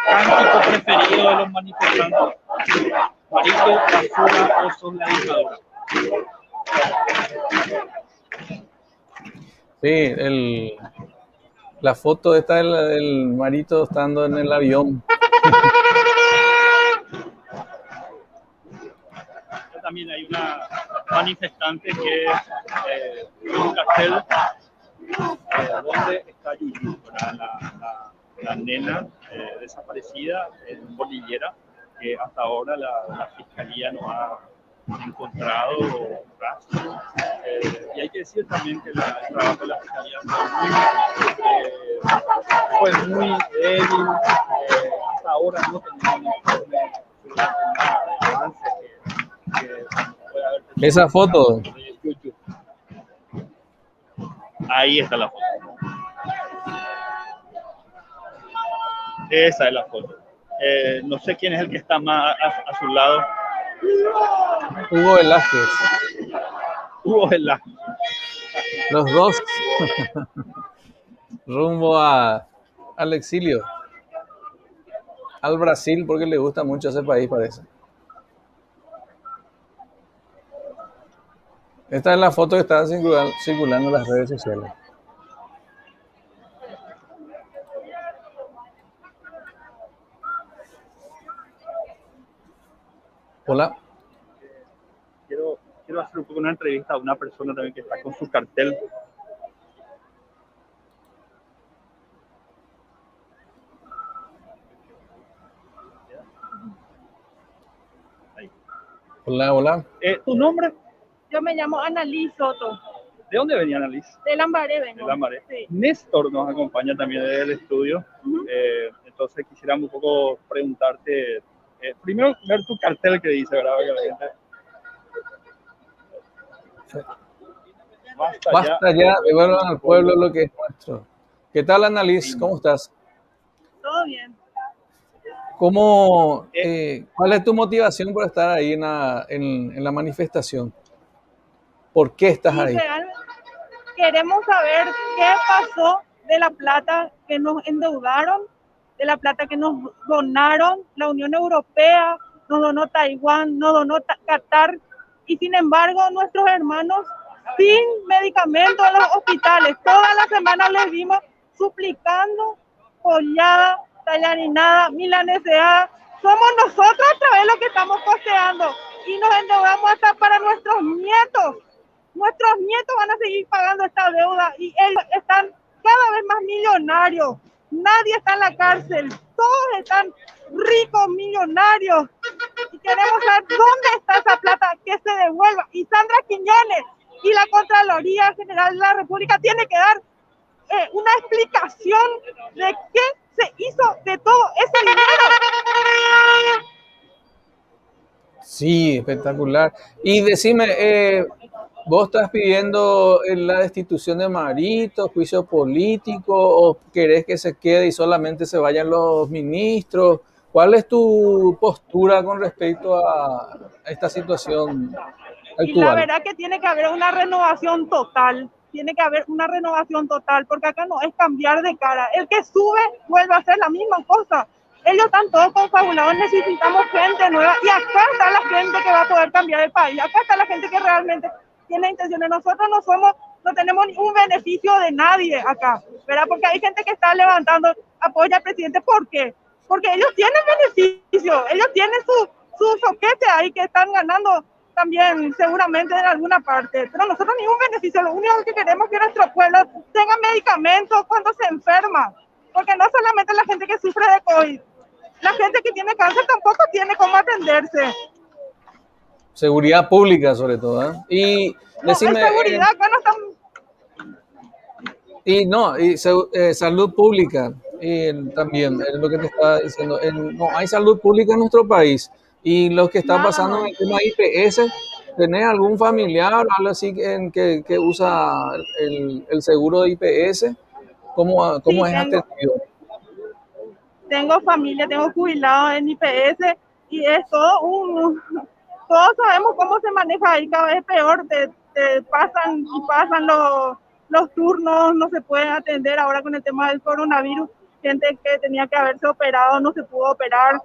cántico preferido de los manifestantes. Marito, basura, osos, la dictadura. Sí, la foto esta del Marito estando en el avión. También hay una manifestante que es un cartel donde está Yuyu, la nena desaparecida en Bolillera, que hasta ahora la fiscalía no ha encontrado rastro. Y hay que decir también que el trabajo de la fiscalía fue muy débil. Hasta ahora no tenemos un informe sobre el avance que puede haber tenido. Esa foto. Ahí está la foto. Esa es la foto. No sé quién es el que está más a su lado. Hugo Velázquez. Hugo Velázquez. Los dos rumbo al exilio. Al Brasil, porque le gusta mucho ese país, parece. Esta es la foto que está circulando en las redes sociales. Hola. Quiero hacer un poco una entrevista a una persona también que está con su cartel. Ahí. Hola, hola. ¿Tu nombre? Yo me llamo Annalise Soto. ¿De dónde venía Annalise? De Lambaré vengo. De Lambaré. Sí. Néstor nos acompaña también del estudio. Entonces quisiéramos un poco preguntarte, primero ver tu cartel que dice, ¿verdad? Que la gente... Basta ya, devuelvan al pueblo lo que es nuestro. ¿Qué tal, Annalise? ¿Cómo estás? Todo bien. ¿Cuál es tu motivación por estar ahí en la manifestación? ¿Por qué estás ahí? Queremos saber qué pasó de la plata que nos endeudaron, de la plata que nos donaron la Unión Europea, nos donó Taiwán, nos donó Qatar, y sin embargo nuestros hermanos sin medicamentos en los hospitales. Toda la semana les vimos suplicando pollada, tallarinada, milaneseada. Somos nosotros otra vez los que estamos costeando y nos endeudamos hasta para nuestros nietos. Nuestros nietos van a seguir pagando esta deuda y ellos están cada vez más millonarios. Nadie está en la cárcel, todos están ricos, millonarios. Y queremos saber dónde está esa plata, que se devuelva. Y Sandra Quiñones y la Contraloría General de la República tiene que dar una explicación de qué se hizo de todo ese dinero. Sí, espectacular. Y decime, ¿vos estás pidiendo la destitución de Marito, juicio político, o querés que se quede y solamente se vayan los ministros? ¿Cuál es tu postura con respecto a esta situación actual? Y la verdad que tiene que haber una renovación total. Tiene que haber una renovación total, porque acá no es cambiar de cara. El que sube vuelve a hacer la misma cosa. Ellos están todos confabulados, necesitamos gente nueva. Y acá está la gente que va a poder cambiar el país. Acá está la gente que realmente tiene intenciones. Nosotros no somos no tenemos ningún beneficio de nadie acá, ¿verdad? Porque hay gente que está levantando apoya al presidente. ¿Por qué? Porque ellos tienen beneficio, ellos tienen su soquete ahí que están ganando también seguramente en alguna parte, pero nosotros ningún beneficio. Lo único que queremos es que nuestro pueblo tenga medicamentos cuando se enferma, porque no solamente la gente que sufre de COVID, la gente que tiene cáncer tampoco tiene cómo atenderse. Seguridad pública sobre todo, ¿eh? Y decime, no, seguridad, acá no están... Y no, y salud pública, y también es lo que te estaba diciendo. No hay salud pública en nuestro país. Y lo que está pasando en el tema IPS, ¿tenés algún familiar o algo así que usa el seguro de IPS? ¿Cómo Sí, es atendido? Tengo familia, tengo jubilados en IPS y es todo todos sabemos cómo se maneja ahí, cada vez peor, te pasan y pasan los turnos, no se puede atender ahora con el tema del coronavirus, gente que tenía que haberse operado no se pudo operar.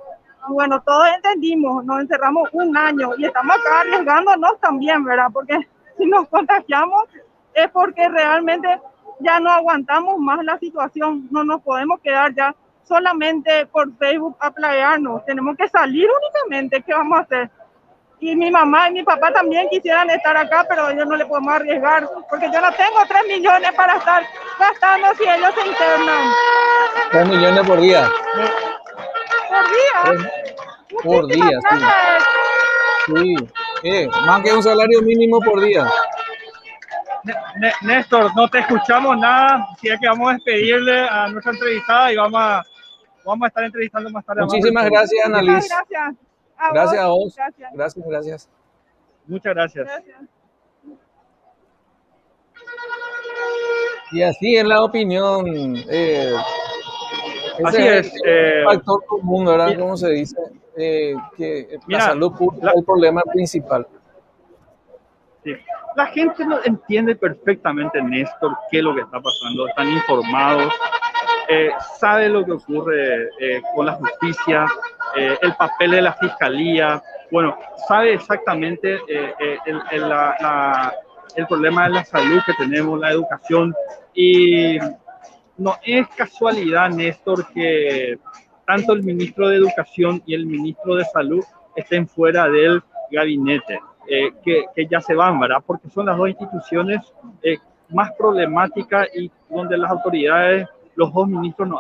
Bueno, todos entendimos, nos encerramos un año y estamos acá arriesgándonos también, ¿verdad? Porque si nos contagiamos es porque realmente ya no aguantamos más la situación, no nos podemos quedar ya solamente por Facebook a plaguearnos, tenemos que salir únicamente. ¿Qué vamos a hacer? Y mi mamá y mi papá también quisieran estar acá, pero ellos no le podemos arriesgar, porque yo no tengo 3 millones para estar gastando si ellos se internan. 3 millones por día. Por día. Por día, sí. Sí, más que un salario mínimo por día. Néstor, no te escuchamos nada, así que vamos a despedirle a nuestra entrevistada y vamos a estar entrevistando más tarde. Muchísimas gracias, Annalise. Gracias. Gracias a vos. Gracias. Muchas gracias. Y así es la opinión. Así es. Factor común, ¿verdad? ¿Cómo se dice? Que la salud pública es el problema principal. Sí. La gente no entiende perfectamente, Néstor, qué es lo que está pasando. Están informados, sabe lo que ocurre con la justicia, el papel de la fiscalía. Bueno, sabe exactamente el problema de la salud que tenemos, la educación. Y no es casualidad, Néstor, que tanto el ministro de Educación y el ministro de Salud estén fuera del gabinete. Que ya se van, ¿verdad? Porque son las dos instituciones más problemáticas y donde las autoridades, los dos ministros no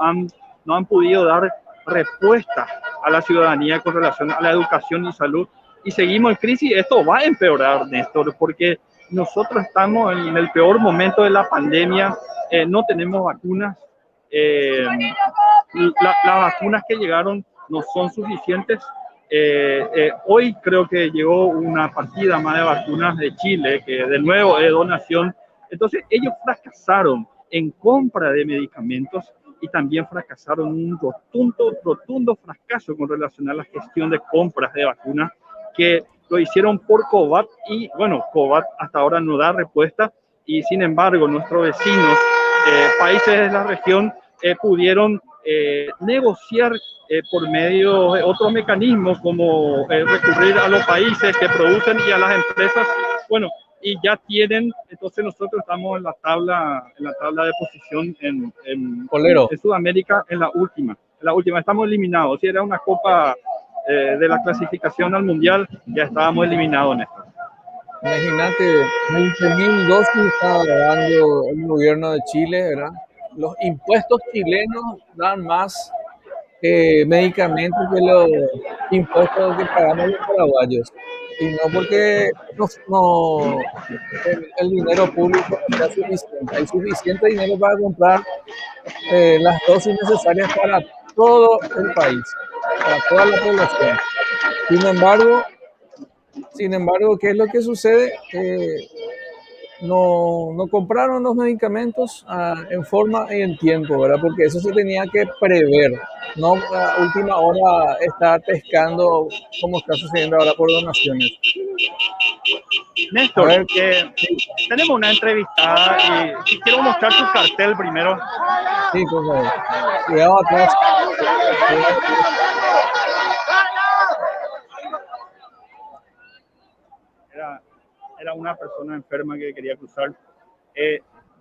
han podido dar respuesta a la ciudadanía con relación a la educación y salud. Y seguimos en crisis. Esto va a empeorar, Néstor, porque nosotros estamos en el peor momento de la pandemia, no tenemos vacunas, las vacunas que llegaron no son suficientes. Hoy creo que llegó una partida más de vacunas de Chile, que de nuevo es donación. Entonces ellos fracasaron en compra de medicamentos y también fracasaron un rotundo fracaso con relación a la gestión de compras de vacunas, que lo hicieron por COVAX y bueno, COVAX hasta ahora no da respuesta y sin embargo nuestros vecinos, países de la región, pudieron negociar por medio de otros mecanismos como recurrir a los países que producen y a las empresas, bueno, y ya tienen. Entonces nosotros estamos en la tabla de posición en Sudamérica en la última estamos eliminados. Si era una copa de la clasificación al mundial, ya estábamos eliminados en esto. Imagínate, 20.000 dosis estaba dando el gobierno de Chile, ¿verdad? Los impuestos chilenos dan más medicamentos que los impuestos que pagamos los paraguayos. Y no porque el dinero público no sea suficiente. Hay suficiente dinero para comprar las dosis necesarias para todo el país, para toda la población. Sin embargo, ¿qué es lo que sucede? No compraron los medicamentos en forma y en tiempo, ¿verdad? Porque eso se tenía que prever, no a última hora estar pescando como está sucediendo ahora por donaciones. Néstor, tenemos una entrevistada y quiero mostrar su cartel primero. Sí, por favor. Cuidado atrás. Era una persona enferma que quería cruzar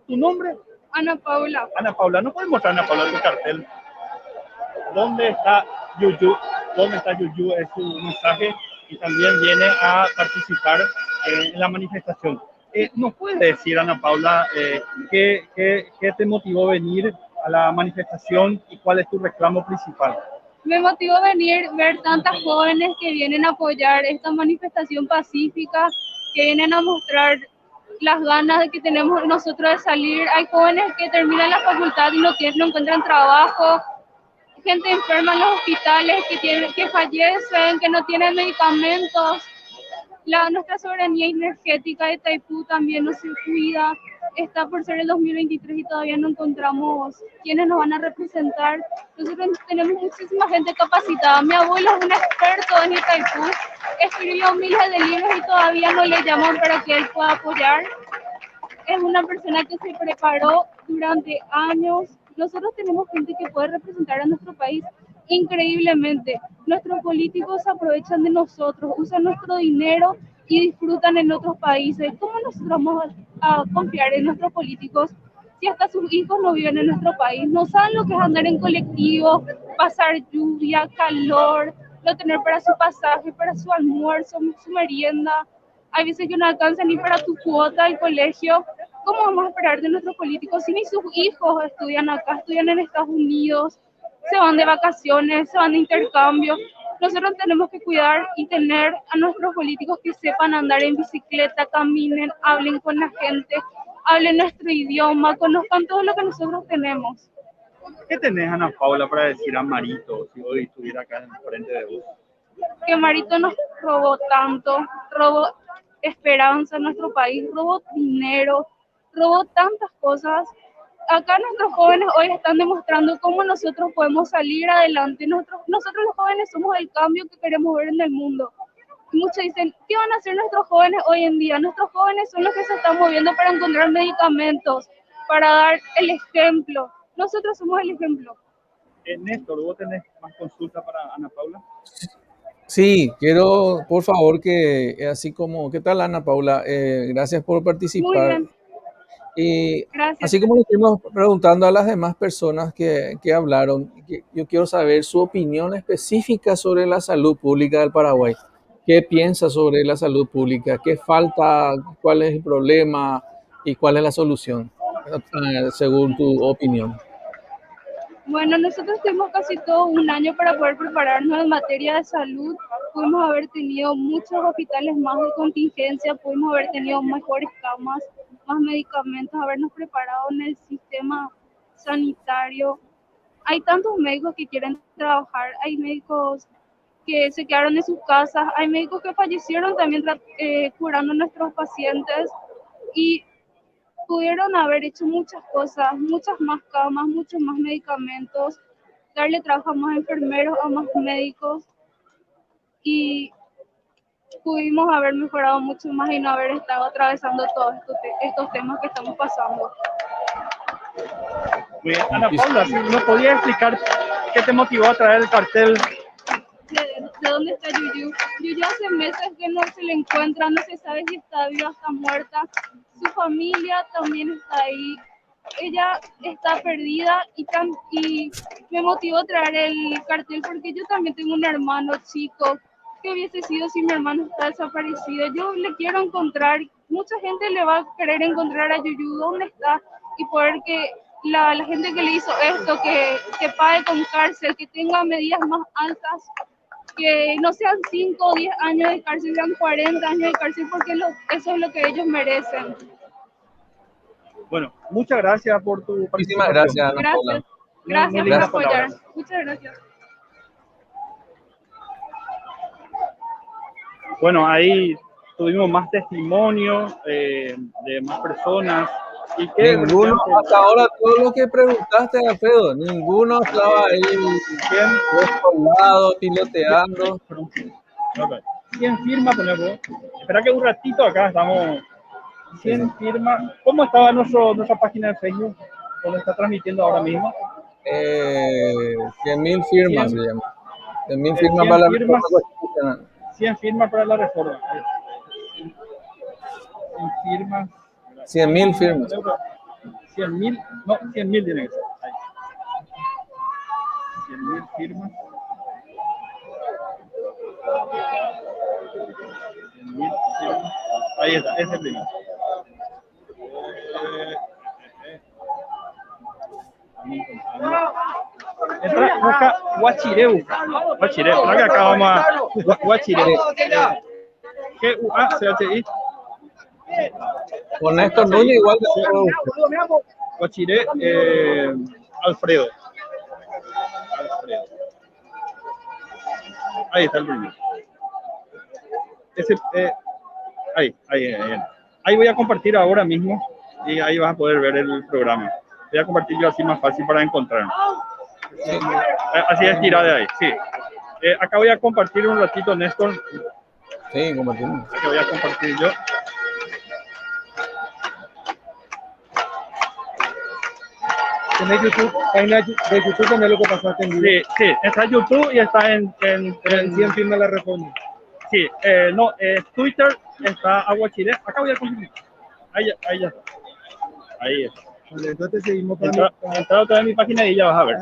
¿Tu nombre? Ana Paula. Ana Paula. ¿No puedes mostrar, Ana Paula, tu cartel? ¿Dónde está Yuyu? ¿Dónde está Yuyu? Es su mensaje y también viene a participar en la manifestación. ¿Nos puedes decir, Ana Paula, qué te motivó a venir a la manifestación y cuál es tu reclamo principal? Me motivó venir ver tantas jóvenes que vienen a apoyar esta manifestación pacífica, que vienen a mostrar las ganas de que tenemos nosotros de salir. Hay jóvenes que terminan la facultad y no encuentran trabajo, gente enferma en los hospitales que fallecen, que no tienen medicamentos. Nuestra soberanía energética de Taipú también no se cuida. Está por ser el 2023 y todavía no encontramos quiénes nos van a representar. Nosotros tenemos muchísima gente capacitada. Mi abuelo es un experto en Itaipú, escribió miles de libros y todavía no le llaman para que él pueda apoyar. Es una persona que se preparó durante años. Nosotros tenemos gente que puede representar a nuestro país increíblemente. Nuestros políticos se aprovechan de nosotros, usan nuestro dinero y disfrutan en otros países. ¿Cómo nosotros vamos a confiar en nuestros políticos si hasta sus hijos no viven en nuestro país? No saben lo que es andar en colectivo, pasar lluvia, calor, no tener para su pasaje, para su almuerzo, su merienda. Hay veces que no alcanzan ni para tu cuota del colegio. ¿Cómo vamos a esperar de nuestros políticos si ni sus hijos estudian acá, estudian en Estados Unidos, se van de vacaciones, se van de intercambio? Nosotros tenemos que cuidar y tener a nuestros políticos que sepan andar en bicicleta, caminen, hablen con la gente, hablen nuestro idioma, conozcan todo lo que nosotros tenemos. ¿Qué tenés, Ana Paula, para decir a Marito si hoy estuviera acá en frente de vos? Que Marito nos robó tanto, robó esperanza en nuestro país, robó dinero, robó tantas cosas. Acá nuestros jóvenes hoy están demostrando cómo nosotros podemos salir adelante. Nosotros los jóvenes somos el cambio que queremos ver en el mundo. Muchos dicen, ¿qué van a hacer nuestros jóvenes hoy en día? Nuestros jóvenes son los que se están moviendo para encontrar medicamentos, para dar el ejemplo. Nosotros somos el ejemplo. Néstor, ¿vos tenés más consultas para Ana Paula? Sí, quiero, por favor, que así como, ¿qué tal, Ana Paula? Gracias por Muy participar. bien, Y gracias. así como le estuvimos preguntando a las demás personas que hablaron, yo quiero saber su opinión específica sobre la salud pública del Paraguay. ¿Qué piensa sobre la salud pública? ¿Qué falta? ¿Cuál es el problema? ¿Y cuál es la solución? Según tu opinión. Bueno, nosotros tuvimos casi todo un año para poder prepararnos en materia de salud. Pudimos haber tenido muchos hospitales más de contingencia, pudimos haber tenido mejores camas, más medicamentos, habernos preparado en el sistema sanitario. Hay tantos médicos que quieren trabajar, hay médicos que se quedaron en sus casas, hay médicos que fallecieron también curando a nuestros pacientes y pudieron haber hecho muchas cosas, muchas más camas, muchos más medicamentos, darle trabajo a más enfermeros, a más médicos y pudimos haber mejorado mucho más y no haber estado atravesando todos estos temas que estamos pasando. Muy bien. Ana Paula, ¿nos podías explicar qué te motivó a traer el cartel? ¿De dónde está Yuyu? Yuyu hace meses que no se le encuentra, no se sabe si está viva o está muerta. Su familia también está ahí. Ella está perdida y me motivó a traer el cartel porque yo también tengo un hermano chico. ¿Qué hubiese sido si mi hermano está desaparecido? Yo le quiero encontrar. Mucha gente le va a querer encontrar a Yuyu dónde está y poder que la gente que le hizo esto, que pague con cárcel, que tenga medidas más altas, que no sean 5 o 10 años de cárcel, sean 40 años de cárcel, porque eso es lo que ellos merecen. Bueno, muchas gracias por tu Muchísimas participación. gracias, Ana Paula. Gracias por apoyar. Muchas gracias. Bueno, ahí tuvimos más testimonios de más personas. ¿Y qué Ninguno, hasta ahora, todo lo que preguntaste, Alfredo, ninguno estaba ahí descolgado, piloteando. ¿Quién firma? Ponemos. Espera que un ratito acá estamos. ¿Quién firma? ¿Cómo estaba nuestra página de Facebook? ¿Dónde está transmitiendo ahora mismo? 100.000 firmas se llama. 100.000 firmas 100 para la firmas. reforma constitucional. 100 firmas para la reforma. 100 firmas. 100.000 firmas. 100.000, no, 100.000 tiene que ser. Ahí. 100.000 firmas. 100.000 firmas. Ahí está, ese es el primero. Entra acá, Guachireu. Guachireu, acá vamos a Guachireu. G-U-A-C-H-I. Con Néstor Núñez igual que Guachiré, Alfredo. Ahí está el primero. Ese, ahí. Ahí voy a compartir ahora mismo y ahí vas a poder ver el programa. Voy a compartir yo así más fácil para encontrar. Así es, tira de ahí, sí. Acá voy a compartir un ratito, Néstor. Sí, compartimos. Que voy a compartir yo. ¿Tenés YouTube? Página de YouTube también lo que pasaste en vivo. Sí, está en YouTube y está en 100 firmas la responde. Sí, no, Twitter está Aguachiré. Acá voy a compartir. Ahí ya está. Ahí está. Vale, entonces seguimos para Entra otra vez en mi página y ya vas a ver.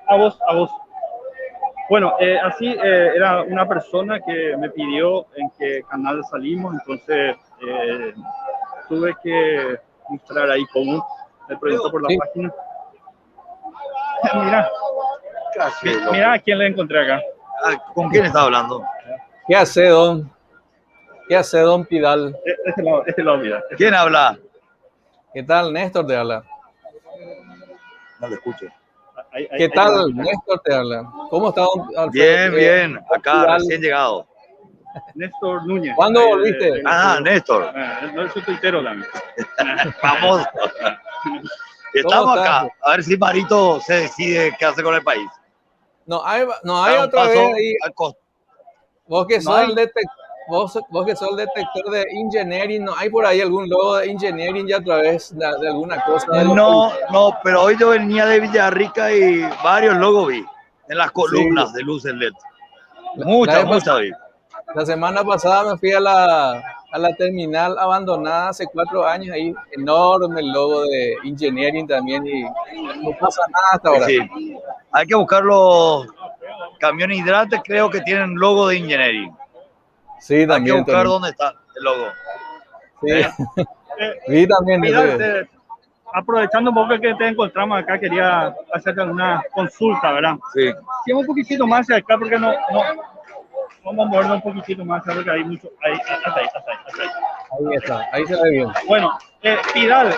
A vos. Bueno, así era una persona que me pidió en qué canal salimos, entonces tuve que mostrar ahí cómo el proyecto por la página. Mira a quién le encontré acá. ¿Con quién está hablando? ¿Qué hace, don? ¿Qué hace, don Pidal? Este lado, mira. ¿Quién habla? ¿Qué tal, Néstor te habla? No lo escucho. ¿Qué tal, Néstor te habla? ¿Cómo está, don Alfredo? Bien, acá Pidal. recién llegado. Néstor Núñez. ¿Cuándo volviste? Néstor. No soy tuitero también. Vamos. Estamos acá. A ver si Marito se decide qué hace con el país. No hay Da un otra paso vez ahí. al costo. Vos que No sos hay. el vos que sos el detector de engineering, ¿no hay por ahí algún logo de engineering ya otra vez de alguna cosa? No, pero hoy yo venía de Villarrica y varios logos vi en las columnas de luces LED. Muchas vi. La semana pasada me fui a la terminal abandonada hace 4 años, ahí enorme el logo de engineering también y no pasa nada hasta ahora. Sí. Hay que buscar los camiones hidrantes, creo que tienen logo de engineering. Sí, también. Hay que buscar también. dónde está el logo. Sí. Vi también. Mira, aprovechando un poco que te encontramos acá, quería hacerte una consulta, ¿verdad? Sí. Si un poquitito más hacia acá, porque no vamos a movernos un poquitito más, porque hay mucho, hasta ahí. Ahí está, ahí se ve bien. Bueno, Pidal,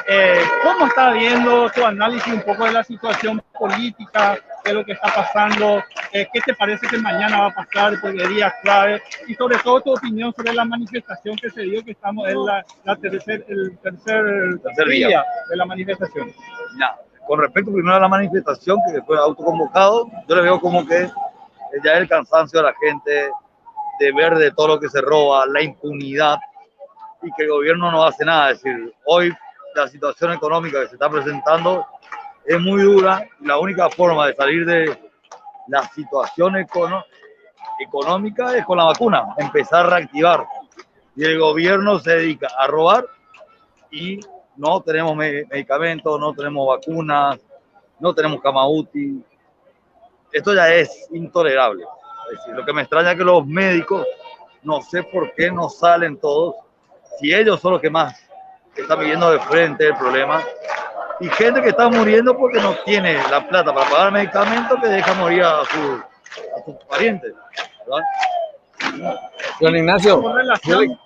¿cómo está viendo tu análisis un poco de la situación política, de lo que está pasando? ¿Qué te parece que mañana va a pasar por el día clave? Y sobre todo tu opinión sobre la manifestación que se dio, que estamos en el tercer día de la manifestación. Ya, con respecto primero a la manifestación, que fue autoconvocado, yo le veo como que ya el cansancio de la gente de ver de todo lo que se roba, la impunidad, y que el gobierno no hace nada. Es decir, hoy la situación económica que se está presentando es muy dura y la única forma de salir de la situación económica es con la vacuna, empezar a reactivar. Y el gobierno se dedica a robar y no tenemos medicamentos, no tenemos vacunas, no tenemos cama UTI. Esto ya es intolerable. Es decir, lo que me extraña es que los médicos, no sé por qué no salen todos, si ellos son los que más están viviendo de frente el problema, y gente que está muriendo porque no tiene la plata para pagar medicamentos, que deja morir a sus parientes, ¿verdad? Don Ignacio, Con relación,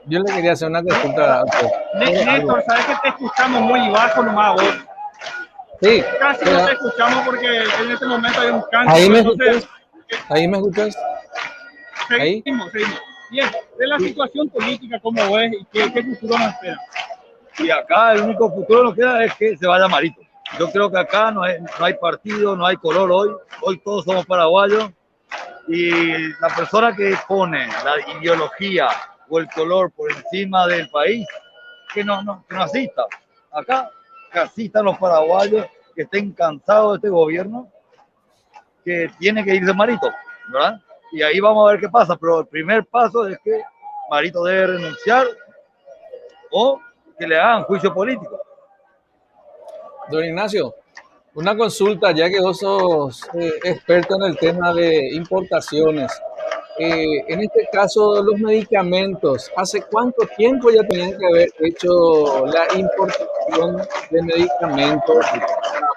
yo le quería hacer una consulta. Néstor, sabes que te escuchamos muy bajo nomás vos. Sí. Casi no te escuchamos porque en este momento hay un cáncer. Ahí me escuchas. Ahí me escuchas. Seguimos. Bien, de la situación política, ¿cómo ves y qué futuro nos espera? Y acá el único futuro que nos queda es que se vaya Marito. Yo creo que acá no hay partido, no hay color hoy todos somos paraguayos, y la persona que pone la ideología o el color por encima del país, que no asista. Acá que asistan los paraguayos que estén cansados de este gobierno, que tiene que irse Marito, ¿verdad? Y ahí vamos a ver qué pasa, pero el primer paso es que Marito debe renunciar o que le hagan juicio político. Don Ignacio, una consulta, ya que vos sos experto en el tema de importaciones. En este caso, los medicamentos, ¿hace cuánto tiempo ya tenían que haber hecho la importación de medicamentos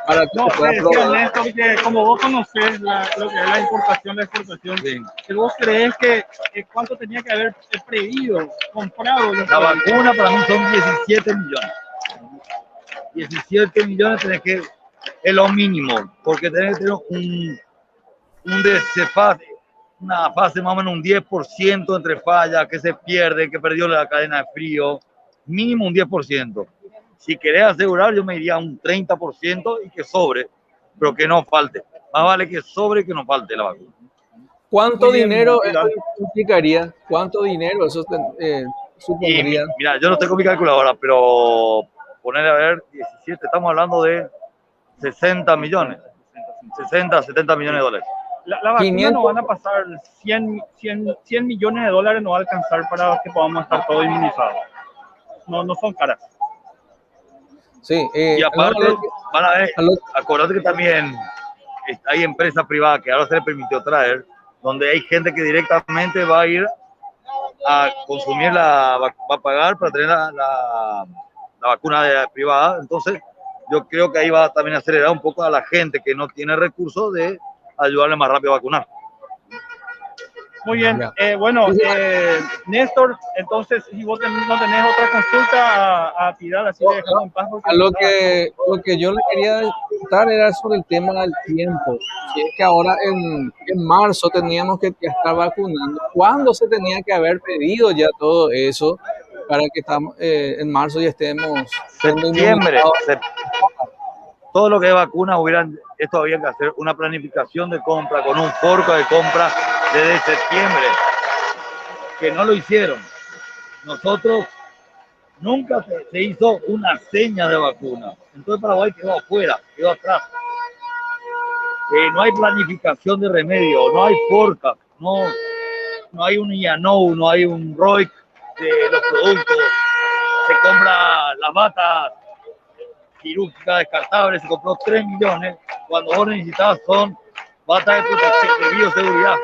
para que No, se te pueda decía proveer? Néstor que como vos conocés lo que es la importación, la exportación, Sí. que vos crees que cuánto tenía que haber previsto, comprado los La productos? vacuna para mí son 17 millones. 17 millones tenés que, es lo mínimo, porque tenés que tener un desfase, una fase más o menos un 10% entre fallas, que se pierde, que perdió la cadena de frío, mínimo un 10%. Si querés asegurar, yo me iría a un 30% y que sobre, pero que no falte. Más vale que sobre que no falte la vacuna. ¿Cuánto Muy bien, dinero eso Vidal. implicaría? ¿Cuánto dinero eso Y supondría? mira, yo no estoy con mi calculadora, pero poner a ver, 17, estamos hablando de 60 millones, 60, 70 millones de dólares. La vacuna 500, no van a pasar 100 millones de dólares, no va a alcanzar para que podamos estar todos inmunizados. No, no son caras. sí. Y No, aparte, van a ver, a lo- acordate que también hay empresas privadas que ahora se les permitió traer, donde hay gente que directamente va a ir a consumir, va a pagar para tener la vacuna privada. Entonces, yo creo que ahí va a también acelerar un poco a la gente que no tiene recursos de ayudarle más rápido a vacunar. Muy bien, Ya. bueno, Sí, sí. Néstor, entonces si vos no tenés otra consulta a tirar, así le dejamos en paz porque A nos está- lo que yo le quería preguntar era sobre el tema del tiempo. Si es que ahora en marzo teníamos que ya estar vacunando, ¿cuándo se tenía que haber pedido ya todo eso para que estamos, en marzo ya estemos siendo Septiembre, inmunizados? todo lo que es vacunas, esto había que hacer una planificación de compra con un forco de compra desde septiembre, que no lo hicieron. Nosotros nunca se hizo una seña de vacuna. Entonces Paraguay quedó afuera, quedó atrás. No hay planificación de remedio, no hay forca, no hay un IANOU, no hay un ROIC de los productos. Se compra las batas quirúrgicas descartables, se compró 3 millones, cuando vos necesitabas son batas de protección, de bioseguridad.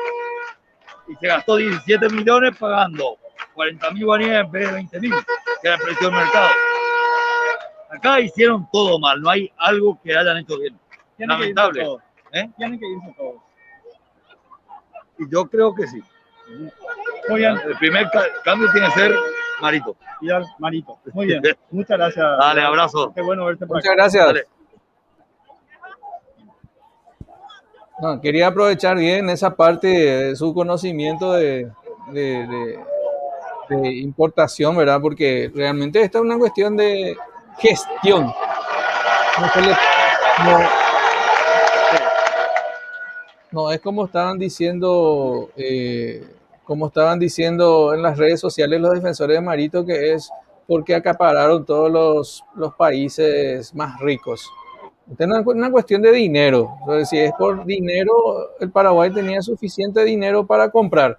Y se gastó 17 millones pagando 40.000 guaraníes en vez de 20.000, que era el precio del mercado. Acá hicieron todo mal, no hay algo que hayan hecho bien. Tienen que irse Lamentable. todos. ¿Eh? Tienen que irse todos. Y yo creo que sí. Muy bien, El primer cambio tiene que ser Marito. Vidal, Marito. Muy bien, muchas gracias. Dale, abrazo. Qué bueno verte por Muchas acá. gracias. Dale. No, quería aprovechar bien esa parte de su conocimiento de, de- de importación, ¿verdad? Porque realmente esta es una cuestión de gestión. No, no, no es como estaban diciendo en las redes sociales los defensores de Marito, que es porque acapararon todos los países más ricos. Esta es una cuestión de dinero. Entonces, si es por dinero, el Paraguay tenía suficiente dinero para comprar,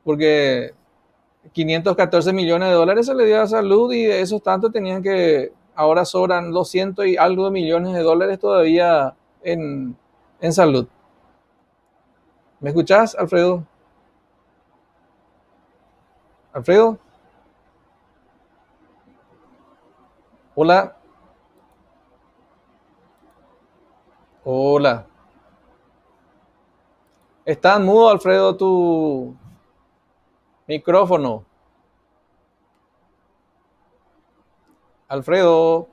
porque 514 millones de dólares se le dio a salud y de esos tantos tenían que, ahora sobran 200 y algo de millones de dólares todavía en salud. ¿Me escuchás, Alfredo? ¿Alfredo? Hola. Hola. Está mudo, Alfredo, tu micrófono. Alfredo,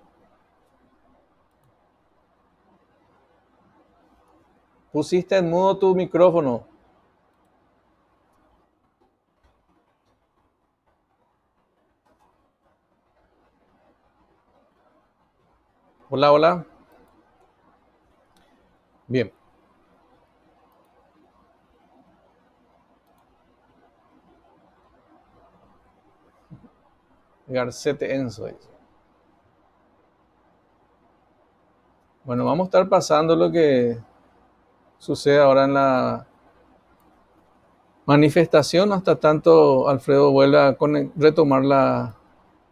pusiste en mudo tu micrófono. Hola, hola. Bien. Garcete Enzo dice. Bueno, vamos a estar pasando lo que sucede ahora manifestación hasta tanto Alfredo vuelva a retomar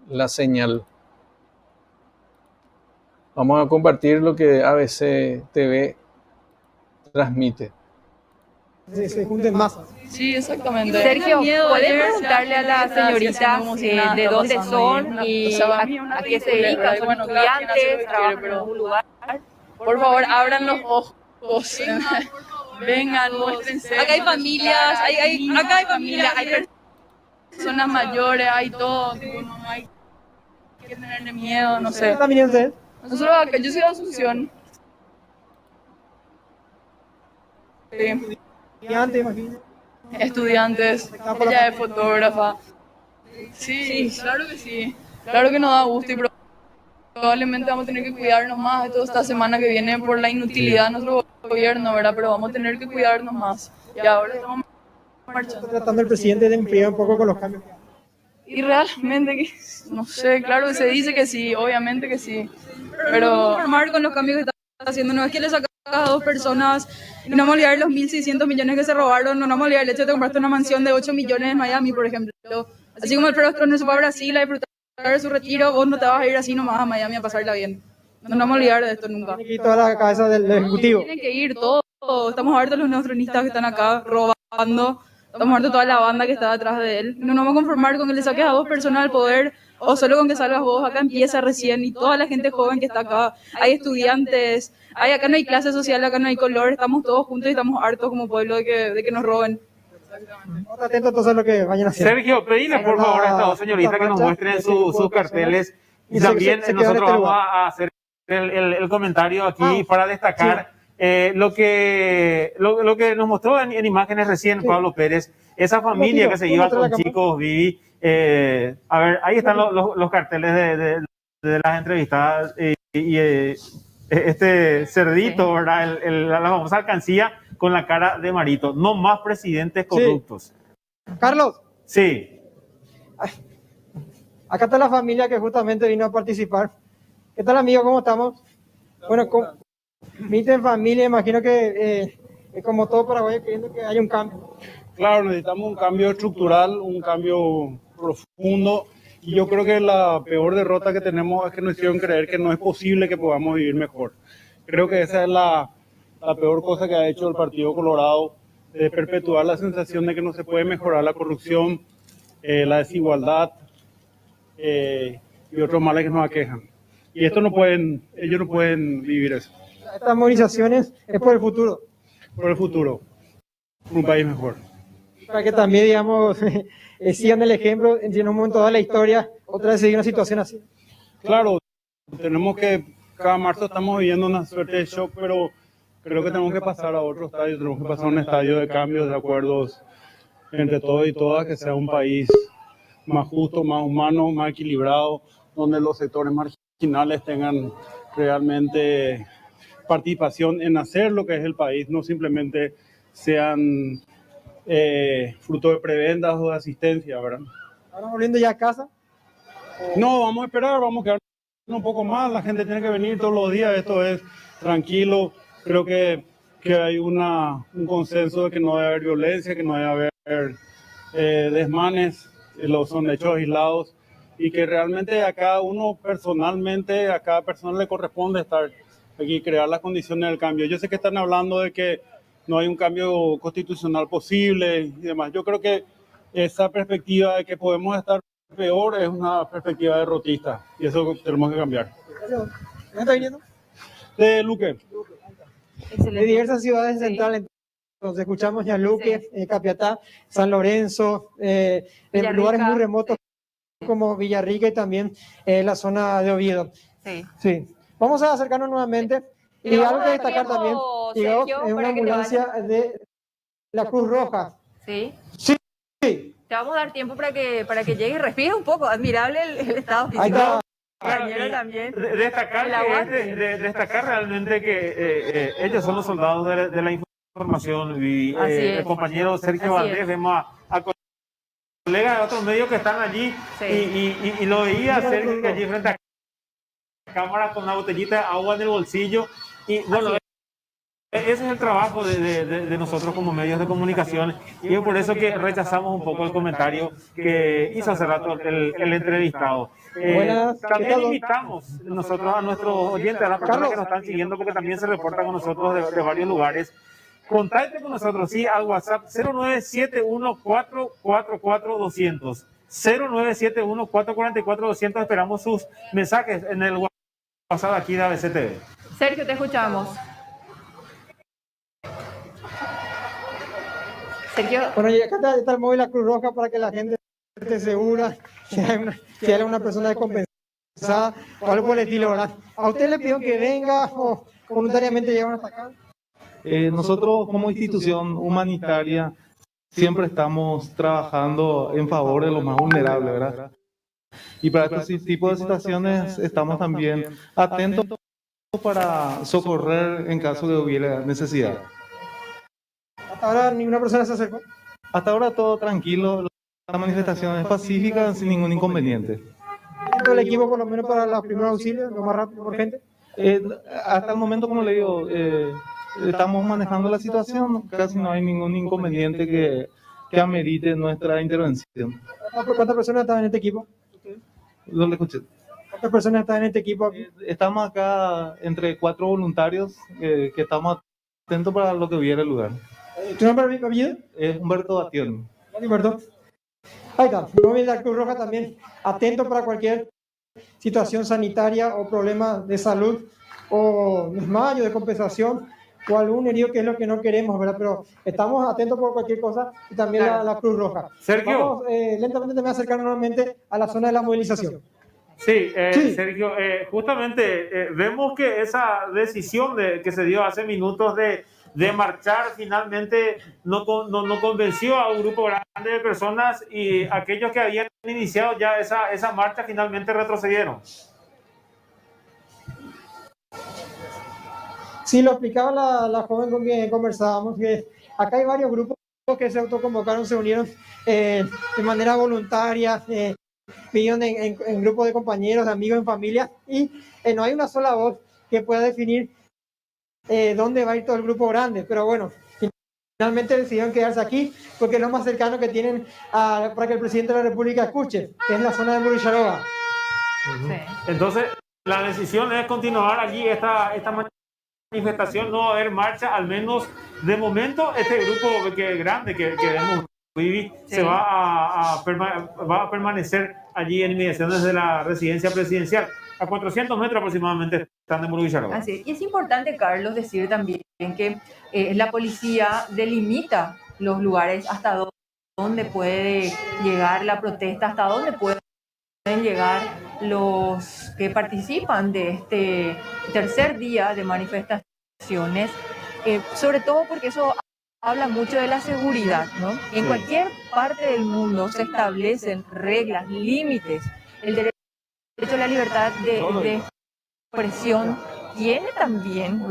la señal. Vamos a compartir lo que ABC TV transmite. Se junten más. Sí, exactamente. Sergio, Miedo ¿puedes ayer, preguntarle a la está haciendo señorita como si nada de está dónde pasando son ahí? y O sea, para mí es una a qué se ridícula, dedican? ¿verdad? ¿Son Bueno, claro, quien hace lo estudiantes? que ¿Trabajan quiere, en pero algún lugar? por favor, abran los ojos. Vengan, muéstrense. Acá hay familias, Acá hay familias, hay personas mayores, hay todo. Tipo, no hay que tenerle miedo, no sé. ¿Está viniendo usted? Nosotros acá, yo soy de Asunción. Sí. Estudiante, imagino. Estudiantes, ella es fotógrafa. Sí, claro que sí. Claro que nos da gusto y probablemente vamos a tener que cuidarnos más de toda esta semana que viene por la inutilidad de nuestro gobierno, ¿verdad? Pero vamos a tener que cuidarnos más. Y ahora estamos marchando. Tratando el presidente de enfriar un poco con los cambios. Y realmente, no sé, claro que se dice que sí, obviamente que sí. Pero Formar con los cambios que está haciendo, no es que le sacas a 2 personas y no vamos a olvidar los 1.600 millones que se robaron, no vamos a olvidar el hecho de comprarte una mansión de 8 millones en Miami, por ejemplo. Así como Alfredo Stroessner se fue a Brasil a disfrutar de su retiro, vos no te vas a ir así nomás a Miami a pasarla bien. No nos vamos a olvidar de esto nunca. Tiene que ir toda la cabeza del Ejecutivo. Tienen que ir todos, estamos hartos los neotronistas que están acá robando, estamos hartos toda la banda que está detrás de él. No nos vamos a conformar con que le saques a 2 personas al poder o solo con que salgas vos. Acá empieza recién y toda la gente joven que está acá, hay estudiantes, acá no hay clase social, acá no hay color, estamos todos juntos y estamos hartos como pueblo de que nos roben. Estamos atentos entonces a lo que vayan a hacer. Sergio, pedile por favor a estas dos señoritas que nos muestren sus carteles y también nosotros vamos a hacer el comentario aquí para destacar lo que nos mostró en imágenes recién Pablo Pérez, esa familia que se iba con chicos, Vivi. A ver, ahí están los carteles de las entrevistadas y este cerdito, ¿verdad? La famosa alcancía con la cara de Marito. No más presidentes corruptos. Carlos. Sí. Acá está la familia que justamente vino a participar. ¿Qué tal, amigo? ¿Cómo estamos? Bueno, en familia, imagino que como todo Paraguay queriendo que haya un cambio. Claro, necesitamos un cambio estructural, un cambio profundo. Y yo creo que la peor derrota que tenemos es que nos hicieron creer que no es posible que podamos vivir mejor. Creo que esa es la peor cosa que ha hecho el Partido Colorado, de perpetuar la sensación de que no se puede mejorar la corrupción, la desigualdad y otros males que nos aquejan. Y ellos no pueden vivir eso. Estas movilizaciones es por el futuro. Por el futuro, por un país mejor. Para que también, digamos, sigan el ejemplo, en un momento de la historia, otra vez seguir una situación así. Claro, cada marzo estamos viviendo una suerte de shock, pero creo que tenemos que pasar a otro estadio, tenemos que pasar a un estadio de cambios, de acuerdos entre todos y todas, que sea un país más justo, más humano, más equilibrado, donde los sectores marginales tengan realmente participación en hacer lo que es el país, no simplemente sean fruto de prebendas o de asistencia, ¿verdad? ¿Ahora volviendo ya a casa? No, vamos a esperar, vamos a quedar un poco más, la gente tiene que venir todos los días, esto es tranquilo, creo que hay un consenso de que no debe haber violencia, que no debe haber desmanes, son hechos aislados y que realmente a cada uno personalmente, a cada persona le corresponde estar aquí, crear las condiciones del cambio. Yo sé que están hablando de que no hay un cambio constitucional posible y demás. Yo creo que esa perspectiva de que podemos estar peor es una perspectiva derrotista y eso tenemos que cambiar. ¿Dónde está viniendo? De Luque. De diversas ciudades centrales. Entonces escuchamos ya Luque, Capiatá, San Lorenzo, en lugares muy remotos como Villarrica y también la zona de Oviedo. Sí. Vamos a acercarnos nuevamente. Y algo que destacar también, llegó en una ambulancia de la Cruz Roja. ¿Sí? Sí. Te vamos a dar tiempo para que llegue y respire un poco. Admirable el estado físico. Ahí está. También. Destacar realmente que ellos son los soldados de la información y el compañero Sergio Valdés, vemos a colegas de otros medios que están allí y lo veía Sergio allí frente a cámara con una botellita de agua en el bolsillo y bueno, ese es el trabajo de nosotros como medios de comunicación y es por eso que rechazamos un poco el comentario que hizo hace rato el entrevistado. También invitamos nosotros a nuestros oyentes, a las personas que nos están siguiendo, porque también se reportan con nosotros de varios lugares. Contacte con nosotros, sí, al WhatsApp 0971-444-200. 0971-444-200. Esperamos sus mensajes en el WhatsApp aquí de ABCTV. Sergio, te escuchamos. Sergio. Bueno, y acá está el móvil de la Cruz Roja para que la gente esté segura, si hay una persona descompensada o algo por el estilo, ¿verdad? ¿A usted le pidieron que venga o voluntariamente llegaron hasta acá? Nosotros como institución humanitaria siempre estamos trabajando en favor de los más vulnerables, ¿verdad? Y para este tipo de situaciones estamos también atentos para socorrer en caso de hubiera necesidad. ¿Hasta ahora ninguna persona se acercó? Hasta ahora todo tranquilo, la manifestación es pacífica sin ningún inconveniente. ¿Todo el equipo por lo menos para los primeros auxilios, lo más rápido por gente? Hasta el momento, como le digo, estamos manejando la situación, casi no hay ningún inconveniente que amerite nuestra intervención. ¿Cuántas personas están en este equipo? No le escuché. ¿Cuántas personas están en este equipo aquí? Estamos acá entre 4 voluntarios que estamos atentos para lo que hubiera el lugar. ¿Tu nombre y apellido? Es Humberto Batión. Humberto. Ahí está, el móvil de la Cruz Roja también atento para cualquier situación sanitaria o problema de salud o desmayo, de compensación o algún herido, que es lo que no queremos, ¿verdad? Pero estamos atentos por cualquier cosa y también la Cruz Roja. Sergio. Vamos lentamente también a acercar nuevamente a la zona de la movilización. Sí, Sergio, justamente vemos que esa decisión que se dio hace minutos de marchar finalmente no convenció a un grupo grande de personas y aquellos que habían iniciado ya esa marcha finalmente retrocedieron. Sí, lo explicaba la joven con quien conversábamos, que acá hay varios grupos que se autoconvocaron, se unieron de manera voluntaria, pidieron en grupos de compañeros, de amigos, en familia, y no hay una sola voz que pueda definir dónde va a ir todo el grupo grande, pero bueno, finalmente decidieron quedarse aquí porque es lo más cercano que tienen para que el presidente de la República escuche, que es la zona de Murucharoba. Sí. Entonces, la decisión es continuar allí esta manifestación, no va a haber marcha, al menos de momento este grupo grande que vemos Vivi, sí, se va a permanecer allí en inmediaciones de la residencia presidencial. A 400 metros aproximadamente están de Murucharoba. Así es. Y es importante, Carlos, decir también que la policía delimita los lugares hasta dónde puede llegar la protesta, hasta dónde pueden llegar los que participan de este tercer día de manifestaciones, sobre todo porque eso habla mucho de la seguridad, ¿no? En sí, cualquier parte del mundo se establecen reglas, límites. El derecho a la libertad de expresión tiene también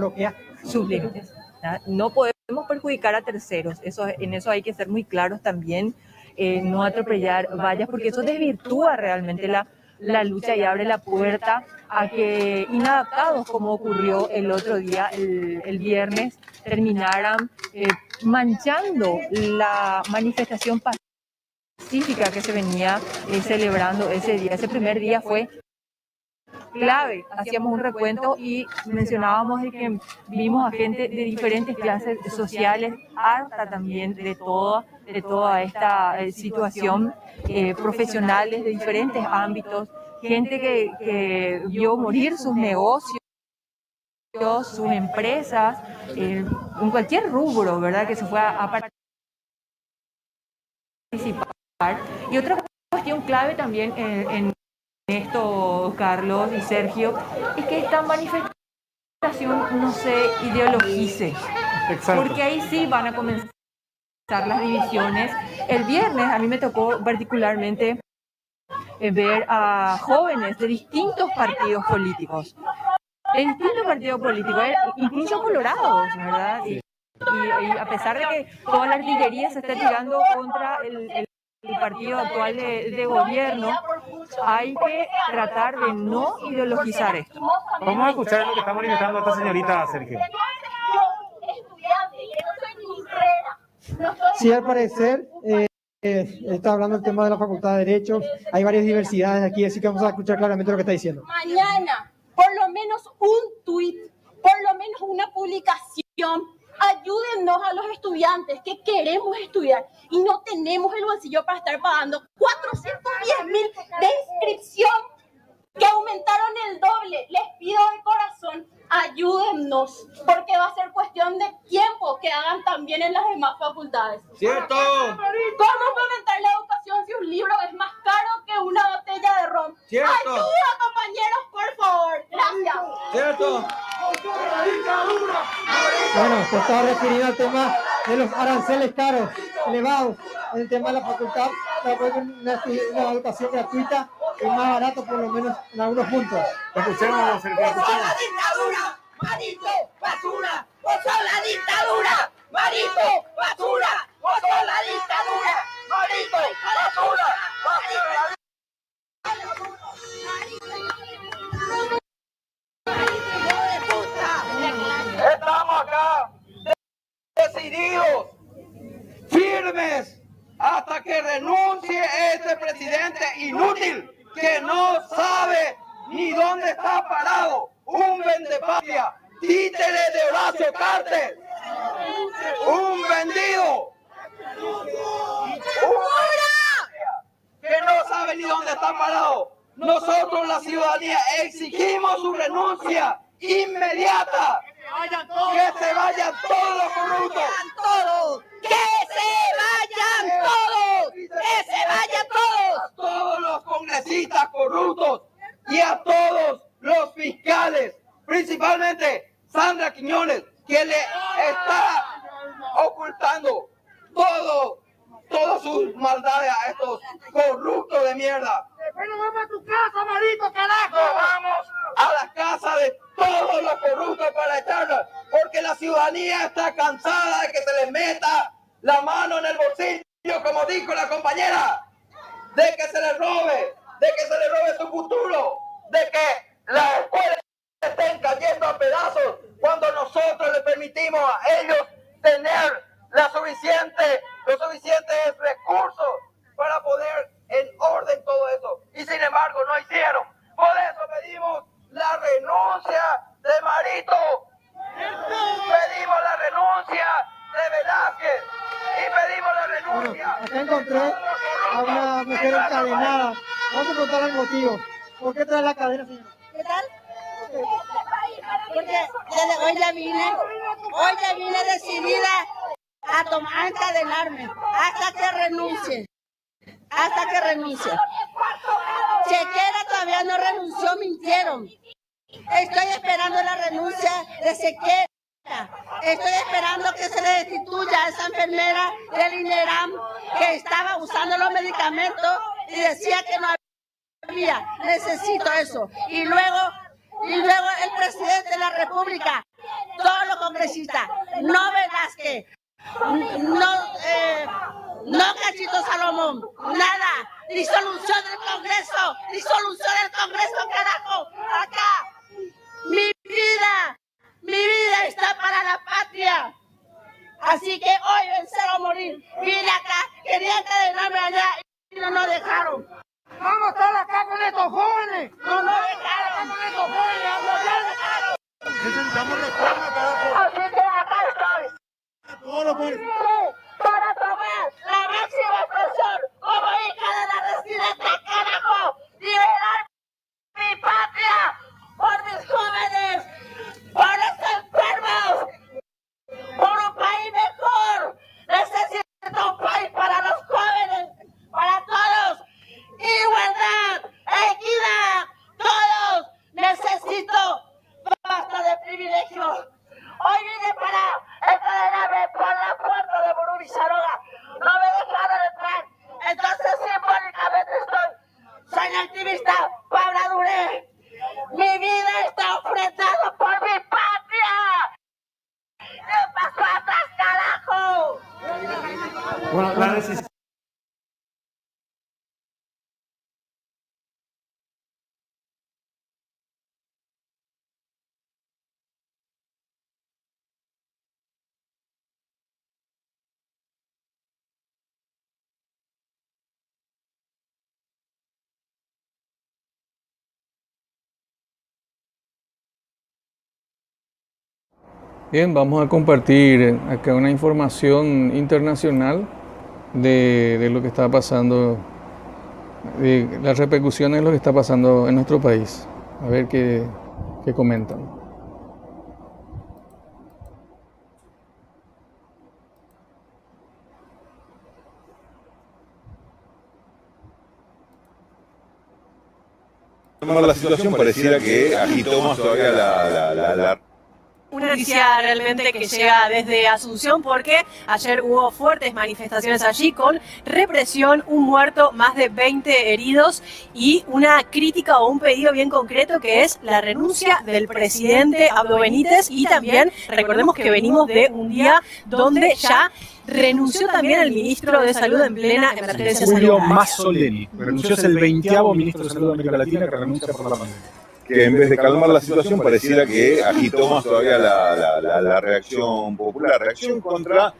sus límites. No podemos perjudicar a terceros, en eso hay que ser muy claros también, no atropellar vallas, porque eso desvirtúa realmente la lucha y abre la puerta a que inadaptados, como ocurrió el otro día, el viernes, terminaran manchando la manifestación pacífica que se venía celebrando ese día. Ese primer día fue clave. Hacíamos un recuento y mencionábamos de que vimos a gente de diferentes clases sociales, harta también de toda esta situación, profesionales de diferentes ámbitos, gente que vio morir sus negocios, sus empresas, en cualquier rubro, ¿verdad?, que se fue a participar. Y otra cuestión clave también en esto, Carlos y Sergio, es que esta manifestación no se ideologice. Exacto. Porque ahí sí van a comenzar las divisiones. El viernes a mí me tocó particularmente ver a jóvenes de distintos partidos políticos, incluso colorados, ¿verdad? Y a pesar de que toda la artillería se está tirando contra el partido actual de gobierno, hay que tratar de no ideologizar esto. Vamos a escuchar lo que está manifestando esta señorita, Sergio. Sí, al parecer, está hablando el tema de la Facultad de Derecho, hay varias diversidades aquí, así que vamos a escuchar claramente lo que está diciendo. Mañana, por lo menos un tuit, por lo menos una publicación, ayúdennos a los estudiantes que queremos estudiar y no tenemos el bolsillo para estar pagando 410,000 de inscripción, que aumentaron el doble. Les pido de corazón, ayúdennos, porque va a ser cuestión de tiempo que hagan también en las demás facultades. ¡Cierto! ¿Cómo fomentar la educación si un libro es más caro que una botella de ron? ¡Cierto! ¡Ayuda, compañeros, por favor! Gracias. ¡Cierto! Bueno, se estaba refiriendo al tema de los aranceles caros, elevados, el tema de la facultad, para poder una educación gratuita y más barato, por lo menos en algunos puntos. Escuchemos, Sergio, escuchemos. la dictadura! ¡Marito, basura! ¡Vos sos la dictadura! ¡Marito, basura! ¡Vos sos la dictadura! ¡Marito, basura! Estamos acá decididos, firmes, hasta que renuncie este presidente inútil que no sabe ni dónde está parado. Un vendepatria, títere de Horacio Cartes, un vendido, que no sabe ni dónde está parado. Nosotros, la ciudadanía, exigimos su renuncia inmediata. Que se vayan todos los corruptos. ¡Que se vayan todos! ¡Que se vayan todos! A todos los congresistas corruptos y a todos los fiscales, principalmente Sandra Quiñones, que le está ocultando todas sus maldades a estos corruptos de mierda. Pero vamos a tu casa, marito, carajo. Nos vamos a la casa de todos los corruptos para echarlos, porque la ciudadanía está cansada de que se les meta la mano en el bolsillo, como dijo la compañera, de que se les robe su futuro, de que las escuelas estén cayendo a pedazos cuando nosotros les permitimos a ellos tener los suficientes recursos para poner en orden todo eso. Y sin embargo no hicieron. Por eso pedimos la renuncia de Marito. Pedimos la renuncia de Velázquez. Y pedimos la renuncia. Acá encontré a una mujer encadenada. Vamos a contar el motivo. ¿Por qué trae la cadena, señora? ¿Qué tal? Porque desde hoy ya vine decidida a encadenarme hasta que renuncie. Sequera todavía no renunció, mintieron. Estoy esperando la renuncia de Sequera. Estoy esperando que se le destituya a esa enfermera del INERAM que estaba usando los medicamentos y decía que no había. Necesito eso. Y luego el presidente de la República, todos los congresistas, no Velázquez, no Cachito Salomón, nada. Disolución del Congreso, carajo. Acá, mi vida está para la patria. Así que hoy vencer o morir. Vine acá, quería encadenarme allá y no nos dejaron. Vamos a estar acá con estos jóvenes. No nos dejaron. Con estos jóvenes, no nos dejaron. Necesitamos reforma, carajo. Así que acá estoy. Para tomar la máxima expresión como hija de la residente, carajo. Liberar mi patria por mis jóvenes, por los enfermos, por un país mejor. Necesito un país para los jóvenes, para todos. Igualdad, equidad, todos. Necesito basta de privilegios. Hoy vine para encadenarme por la puerta de Bururi Saroga. No me dejaron entrar. Entonces simbólicamente soy activista Paula Duré. Mi vida está ofrendada por mi patria. ¿Qué pasó atrás, carajo? Bueno, la decisión Bien, vamos a compartir acá una información internacional de lo que está pasando, de las repercusiones de lo que está pasando en nuestro país. A ver qué comentan. La situación pareciera que agitó más todavía la Una noticia realmente que llega desde Asunción porque ayer hubo fuertes manifestaciones allí con represión, un muerto, más de 20 heridos y una crítica o un pedido bien concreto que es la renuncia del presidente Abdo Benítez y también recordemos que venimos de un día donde ya renunció también el ministro de Salud en plena emergencia Julio sanitaria. Mazzoleni renunció, es el 20º ministro de Salud de América Latina que renuncia por la pandemia. que en vez de calmar la situación pareciera que agitó más todavía la reacción popular, reacción contra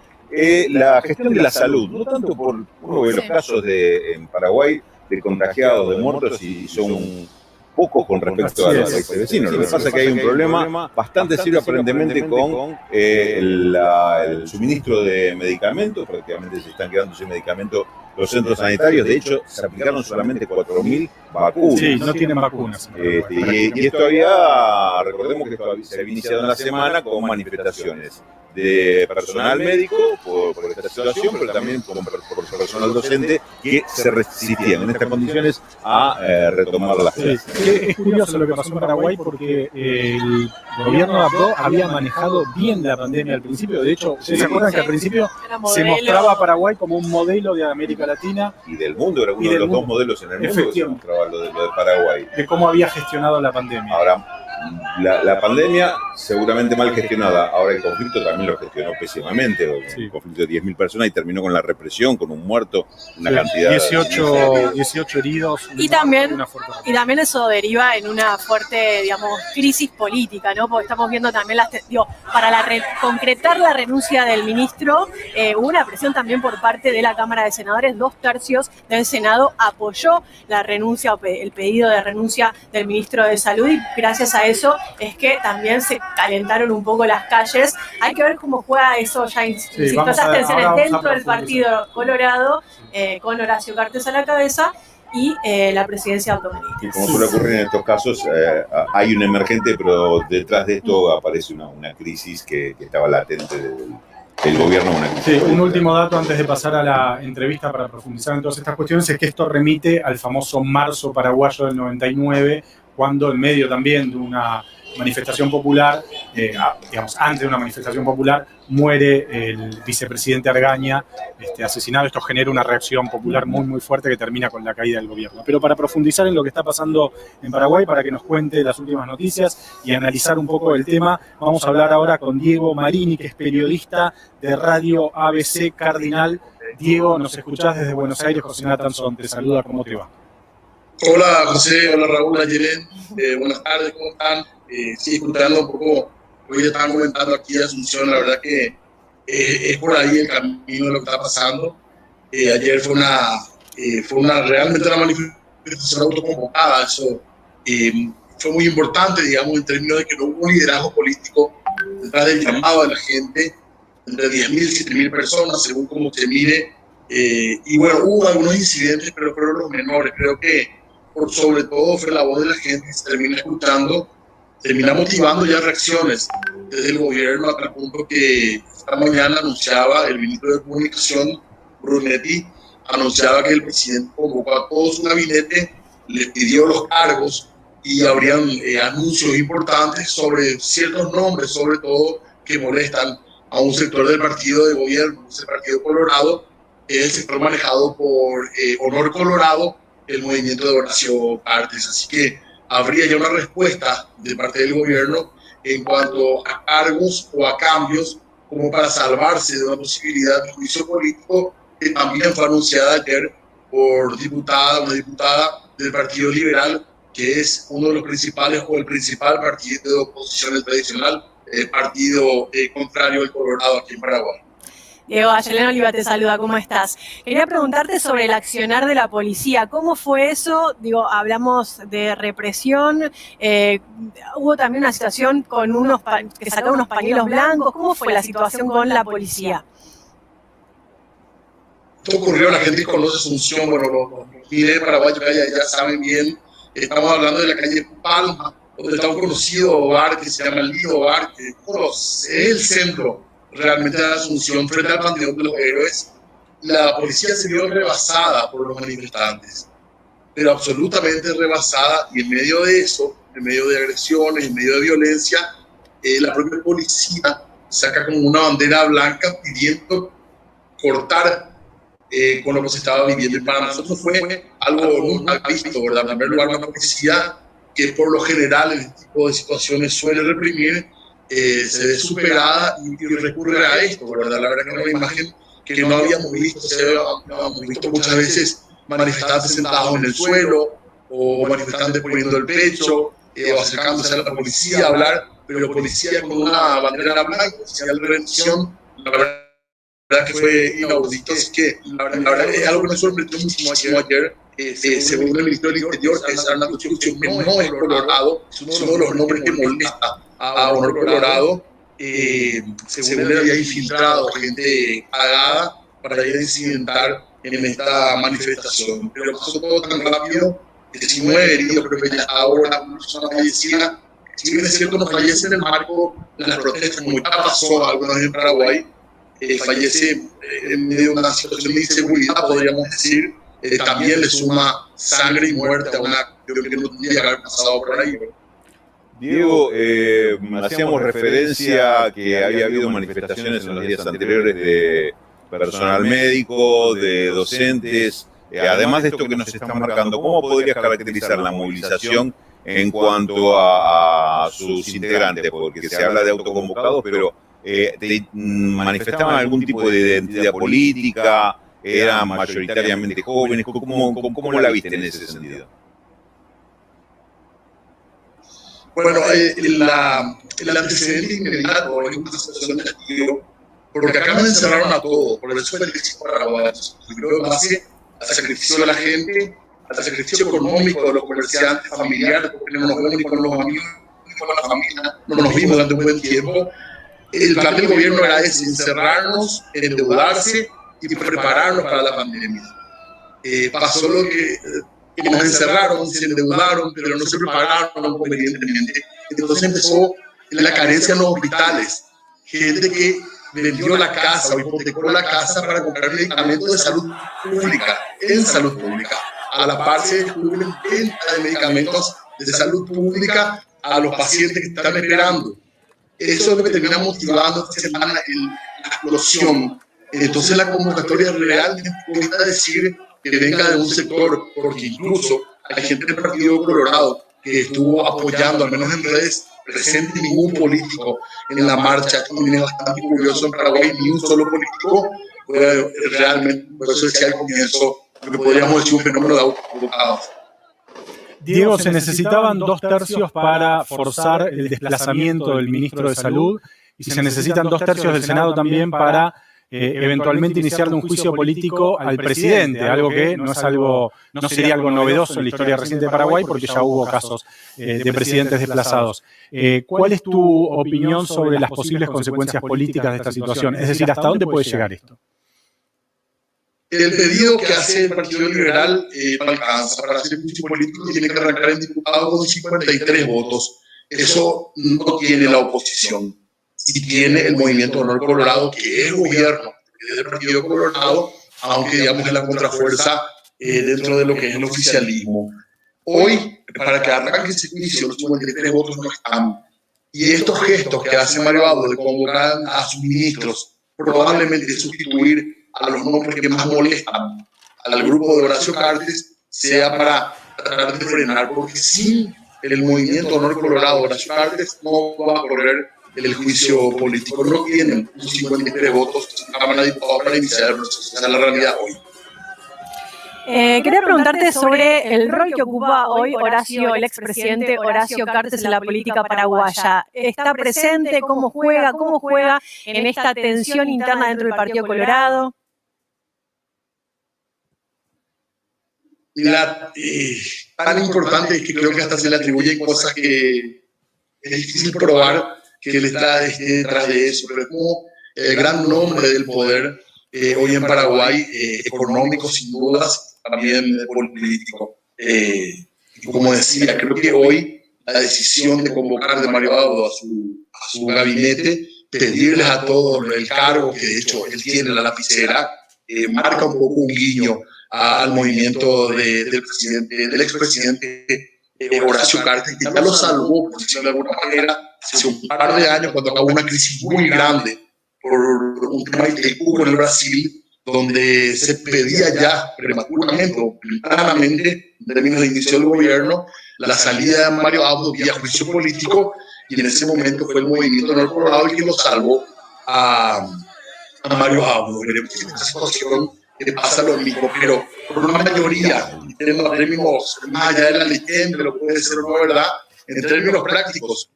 la gestión de la salud, no tanto por uno de los casos en Paraguay de contagiados, de muertos, y son pocos con respecto a los países vecinos. Lo que pasa es que hay un problema bastante serio aparentemente con el suministro de medicamentos. Prácticamente se están quedando sin medicamentos los centros sanitarios. De hecho, se aplicaron solamente 4.000 vacunas. Sí, no tienen vacunas. Y esto había, recordemos que esto se había iniciado en la semana con manifestaciones de personal médico por esta situación, pero también por personal docente que se resistían en estas condiciones a retomar las clases. Es curioso lo que pasó en Paraguay porque el gobierno de Abdo había manejado bien la pandemia al principio. De hecho, ¿se acuerdan que al principio se mostraba a Paraguay como un modelo de América Latina? Y del mundo, era uno de los dos modelos en el mundo que se mostraba lo de Paraguay. De cómo había gestionado la pandemia. Ahora, la pandemia seguramente mal gestionada. Ahora el conflicto también lo gestionó pésimamente. Un conflicto de 10.000 personas y terminó con la represión, con un muerto, una cantidad 18 heridos. Y también eso deriva en una fuerte, digamos, crisis política, ¿no? Porque estamos viendo también para concretar la renuncia del ministro, hubo una presión también por parte de la Cámara de Senadores. 2/3 del Senado apoyó la renuncia, el pedido de renuncia del ministro de Salud, y gracias a eso es que también se calentaron un poco las calles. Hay que ver cómo juega eso ya, insisto, esas tensiones dentro del Partido Colorado, con Horacio Cartes a la cabeza y la presidencia de Abdo Benítez. Y como suele ocurrir en estos casos, hay un emergente, pero detrás de esto aparece una crisis que estaba latente del gobierno. Un último dato antes de pasar a la entrevista para profundizar en todas estas cuestiones es que esto remite al famoso marzo paraguayo del 99, cuando en medio también de una manifestación popular, digamos, antes de una manifestación popular, muere el vicepresidente Argaña, asesinado. Esto genera una reacción popular muy, muy fuerte que termina con la caída del gobierno. Pero para profundizar en lo que está pasando en Paraguay, para que nos cuente las últimas noticias y analizar un poco el tema, vamos a hablar ahora con Diego Marini, que es periodista de Radio ABC Cardinal. Diego, nos escuchás desde Buenos Aires. José Natanson te saluda, ¿cómo te va? Hola José, hola Raúl, Ayelen, buenas tardes, ¿cómo están? Sí, escuchando un poco, hoy estaban comentando aquí de Asunción, la verdad que es por ahí el camino de lo que está pasando. Ayer fue realmente una manifestación autoconvocada, eso fue muy importante, digamos, en términos de que no hubo liderazgo político detrás del llamado de la gente, entre 10.000 y 7.000 personas, según cómo se mire, y bueno, hubo algunos incidentes, pero fueron los menores. Creo que sobre todo fue la voz de la gente que se termina escuchando, termina motivando ya reacciones desde el gobierno, hasta el punto que esta mañana anunciaba el ministro de Comunicación, Brunetti, anunciaba que el presidente convocó a todo su gabinete, les pidió los cargos y habrían anuncios importantes sobre ciertos nombres, sobre todo que molestan a un sector del partido de gobierno, ese Partido Colorado, el sector manejado por Honor Colorado, el movimiento de Horacio Cartes. Así que habría ya una respuesta de parte del gobierno en cuanto a cargos o a cambios, como para salvarse de una posibilidad de juicio político que también fue anunciada ayer por una diputada del Partido Liberal, que es uno de los principales o el principal partido de oposición tradicional, el partido contrario al Colorado aquí en Paraguay. Diego, Ayelén Oliva te saluda, ¿cómo estás? Quería preguntarte sobre el accionar de la policía. ¿Cómo fue eso? Digo, hablamos de represión, hubo también una situación con que sacaron unos pañuelos blancos. ¿Cómo fue la situación con la policía? Esto ocurrió, la gente conoce Asunción, bueno, los miles de paraguayos que ya saben bien. Estamos hablando de la calle Palma, donde está un conocido bar que se llama el Lido Bar, que es el centro realmente de Asunción, frente al Panteón de los Héroes. La policía se vio rebasada por los manifestantes, pero absolutamente rebasada, y en medio de eso, en medio de agresiones, en medio de violencia, la propia policía saca como una bandera blanca pidiendo cortar con lo que se estaba viviendo. Y para nosotros fue algo nunca visto, ¿verdad? En primer lugar, una policía que por lo general en este tipo de situaciones suele reprimir, se ve superada y recurre a esto, ¿verdad? La verdad que es una imagen que no habíamos visto. Habíamos visto muchas veces manifestantes sentados en el suelo, o manifestantes poniendo el pecho, o acercándose a la policía a hablar, pero policía con una bandera blanca, oficial de rendición. La verdad que fue inaudito, así que la verdad es algo que me sorprendió muchísimo ayer. Según el Ministerio del Interior, es Arnaldo Chucho, que no es colorado, es uno de los nombres que molesta a Honor Colorado. Según él había infiltrado gente pagada para ir a incidentar en esta manifestación, pero pasó todo tan rápido, 19 heridos, creo que ya ahora una persona fallecida. Si bien es cierto, no fallece en el marco de las protestas, como ya pasó alguna vez en Paraguay, fallece en medio de una situación de inseguridad, podríamos decir. También le suma sangre y muerte a una, creo que no tendría que haber pasado por ahí. Diego, hacíamos referencia a que había habido manifestaciones en los días anteriores de personal médico, de docentes, además de esto que nos están marcando. ¿Cómo podrías caracterizar la movilización en cuanto a sus integrantes? Porque se habla de autoconvocados, pero ¿manifestaban algún tipo de identidad política? ¿Eran mayoritariamente jóvenes? ¿Cómo la viste en ese sentido? Bueno, el antecedente inmediato es una situación de castigo, porque acá nos encerraron a todos, por eso fue el crisis paraguayo. Creo que base al sacrificio de la gente, al sacrificio económico de los comerciantes, familiares, porque no nos vemos ni con los amigos ni con la familia, no nos vimos durante un buen tiempo. El plan del gobierno era ese: encerrarnos, endeudarse y prepararnos para la pandemia. Pasó lo que nos encerraron, se endeudaron, pero no se prepararon convenientemente. Entonces empezó la carencia en los hospitales. Gente que vendió la casa o hipotecó la casa para comprar medicamentos de salud pública, en salud pública. A la par se descubren venta de medicamentos de salud pública a los pacientes que están esperando. Eso es lo que termina motivando esta semana la explosión. Entonces la convocatoria realmente cuesta decir que venga de un sector, porque incluso hay gente del Partido Colorado que estuvo apoyando, al menos en redes, presente ningún político en la marcha. Y es bastante curioso, en Paraguay ni un solo político puede realmente, por eso decía al comienzo, lo que podríamos decir un fenómeno de autoconvocados. Diego, se necesitaban 2 tercios para forzar el desplazamiento del ministro de Salud, y se necesitan 2 tercios del Senado también para eventualmente iniciar un juicio político al presidente, algo que no sería algo novedoso en la historia reciente de Paraguay, porque ya hubo casos de presidentes desplazados. ¿Cuál es tu opinión sobre las posibles consecuencias políticas de esta situación? Es decir, ¿hasta dónde puede llegar esto? El pedido que hace el Partido Liberal no alcanza. Para hacer juicio político tiene que arrancar en diputado con 53 votos. Eso no tiene la oposición. Si tiene el Movimiento Honor Colorado, que es gobierno, que es del Partido Colorado, aunque digamos es la contrafuerza dentro de lo que es el oficialismo. Hoy, para que arranque ese juicio, los 53 votos no están. Y estos gestos que hace Mario Abdo de convocar a sus ministros, probablemente de sustituir a los nombres que más molestan al grupo de Horacio Cartes, sea para tratar de frenar, porque sin el Movimiento Honor Colorado, Horacio Cartes no va a correr el juicio político. No tienen 53 votos en Cámara de Diputados para iniciar el proceso. Esa es la realidad hoy. Quería preguntarte sobre el rol que ocupa hoy Horacio, el expresidente Horacio Cartes en la política paraguaya. ¿Está presente? ¿Cómo juega? ¿Cómo juega en esta tensión interna dentro del Partido Colorado? Mira, tan importante es que creo que hasta se le atribuyen cosas que es difícil probar que él está detrás de eso, pero es como el gran nombre del poder hoy en Paraguay, económico sin dudas, también político. Y como decía, creo que hoy la decisión de convocar de Mario Abdo a su gabinete, pedirles a todos el cargo que de hecho él tiene en la lapicera, marca un poco un guiño al movimiento del expresidente Horacio Cartes, que ya lo salvó, por decirlo de alguna manera, hace un par de años cuando acabó una crisis muy grande por un tema de Cuba en el Brasil, donde se pedía ya prematuramente o tempranamente, en términos de inicio del gobierno, la salida de Mario Abdo vía juicio político, y en ese momento fue el movimiento Honor Colorado el que lo salvó a Mario Abdo. Veremos si en esta situación pasa lo mismo, pero por una mayoría, en términos más allá de la leyenda, lo puede ser o no, ¿verdad? En términos prácticos,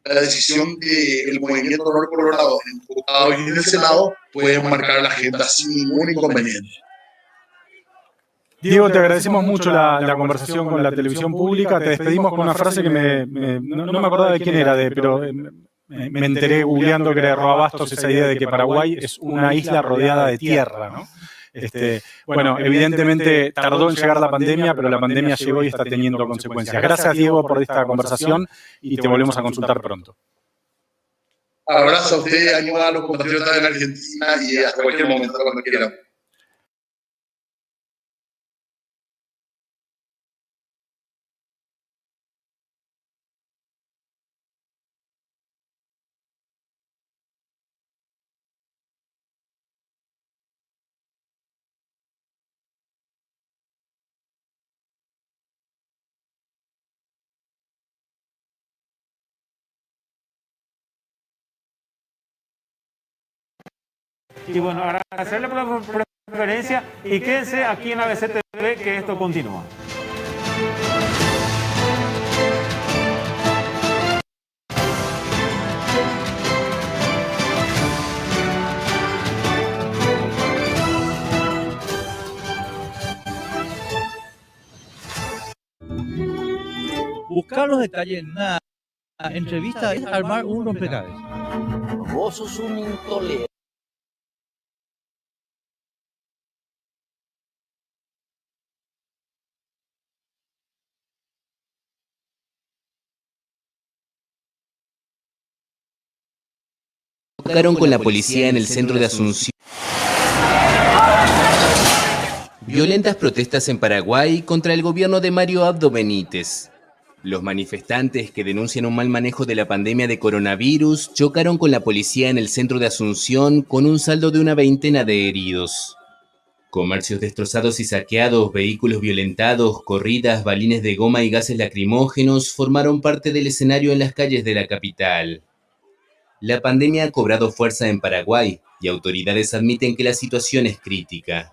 la decisión del movimiento Honor Colorado en el diputado y en el Senado puede marcar la agenda sin ningún inconveniente. Diego, te agradecemos mucho la conversación con la televisión pública. Te despedimos con una frase que no me acordaba de quién era, pero me enteré googleando que era de Roa Bastos, esa idea de que Paraguay es una isla rodeada de tierra, ¿no? Bueno, evidentemente tardó en llegar la pandemia, pero la pandemia llegó y está teniendo consecuencias. Gracias, Diego, por esta conversación y te volvemos a consultar pronto. Abrazo a usted, ánimo a los compatriotas en Argentina y hasta cualquier momento, cuando quieran. Y bueno, agradecerle por la preferencia y quédense aquí en ABC TV que esto continúa. Buscar los detalles en una entrevista es armar un rompecabezas. Vos sos un intolerante. Chocaron con la policía en el centro de Asunción. Violentas protestas en Paraguay contra el gobierno de Mario Abdo Benítez. Los manifestantes que denuncian un mal manejo de la pandemia de coronavirus chocaron con la policía en el centro de Asunción con un saldo de una veintena de heridos. Comercios destrozados y saqueados, vehículos violentados, corridas, balines de goma y gases lacrimógenos formaron parte del escenario en las calles de la capital. La pandemia ha cobrado fuerza en Paraguay y autoridades admiten que la situación es crítica.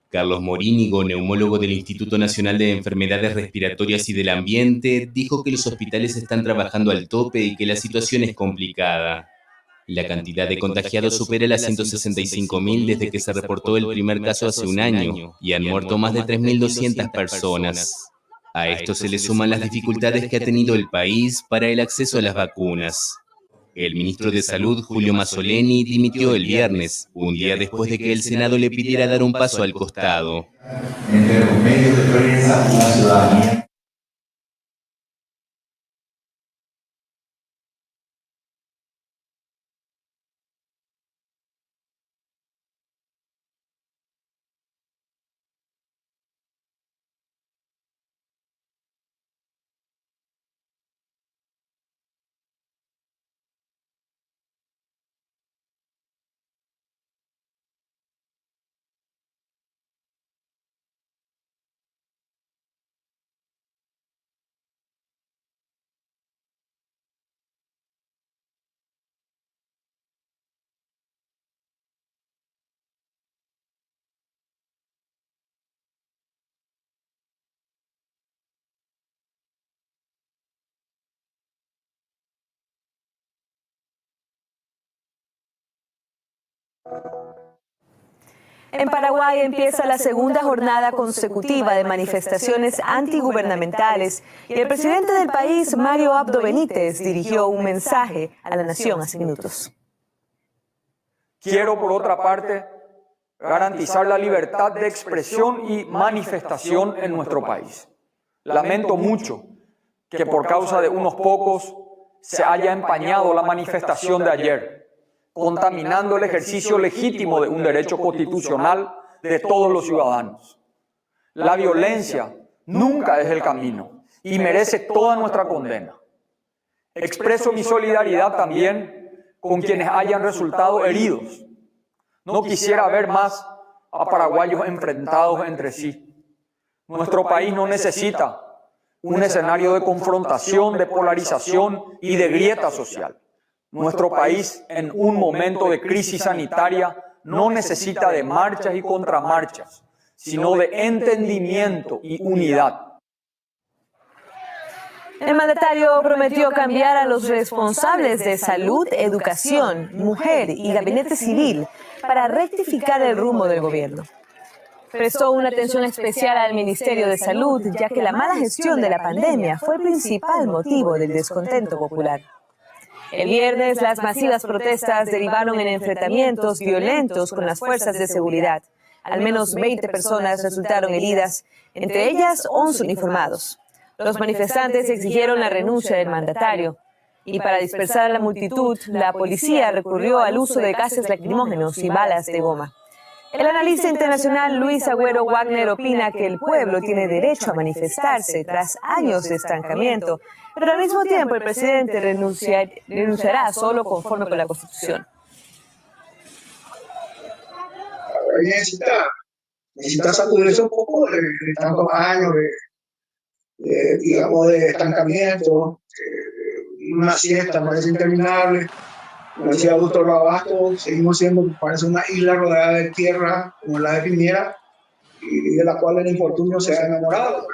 Carlos Morínigo, neumólogo del Instituto Nacional de Enfermedades Respiratorias y del Ambiente, dijo que los hospitales están trabajando al tope y que la situación es complicada. La cantidad de contagiados supera las 165.000 desde que se reportó el primer caso hace un año y han muerto más de 3.200 personas. A esto se le suman las dificultades que ha tenido el país para el acceso a las vacunas. El ministro de Salud, Julio Mazzoleni, dimitió el viernes, un día después de que el Senado le pidiera dar un paso al costado. Entre los medios de prensa y la ciudadanía. En Paraguay empieza la segunda jornada consecutiva de manifestaciones antigubernamentales y el presidente del país, Mario Abdo Benítez, dirigió un mensaje a la nación hace minutos. Quiero, por otra parte, garantizar la libertad de expresión y manifestación en nuestro país. Lamento mucho que por causa de unos pocos se haya empañado la manifestación de ayer, contaminando el ejercicio legítimo de un derecho constitucional de todos los ciudadanos. La violencia nunca es el camino y merece toda nuestra condena. Expreso mi solidaridad también con quienes hayan resultado heridos. No quisiera ver más a paraguayos enfrentados entre sí. Nuestro país no necesita un escenario de confrontación, de polarización y de grieta social. Nuestro país, en un momento de crisis sanitaria, no necesita de marchas y contramarchas, sino de entendimiento y unidad. El mandatario prometió cambiar a los responsables de salud, educación, mujer y gabinete civil para rectificar el rumbo del gobierno. Prestó una atención especial al Ministerio de Salud, ya que la mala gestión de la pandemia fue el principal motivo del descontento popular. El viernes, las masivas protestas derivaron en enfrentamientos violentos con las fuerzas de seguridad. Al menos 20 personas resultaron heridas, entre ellas 11 uniformados. Los manifestantes exigieron la renuncia del mandatario. Y para dispersar a la multitud, la policía recurrió al uso de gases lacrimógenos y balas de goma. El analista internacional Luis Agüero Wagner opina que el pueblo tiene derecho a manifestarse tras años de estancamiento, pero al mismo tiempo el presidente renunciará solo conforme con la Constitución. Necesita sacudirse un poco de tantos años digamos, de estancamiento, una siesta parece interminable. Como decía Augusto Abasto, seguimos siendo, parece una isla rodeada de tierra, como la de Piñera, y de la cual el infortunio se ha enamorado.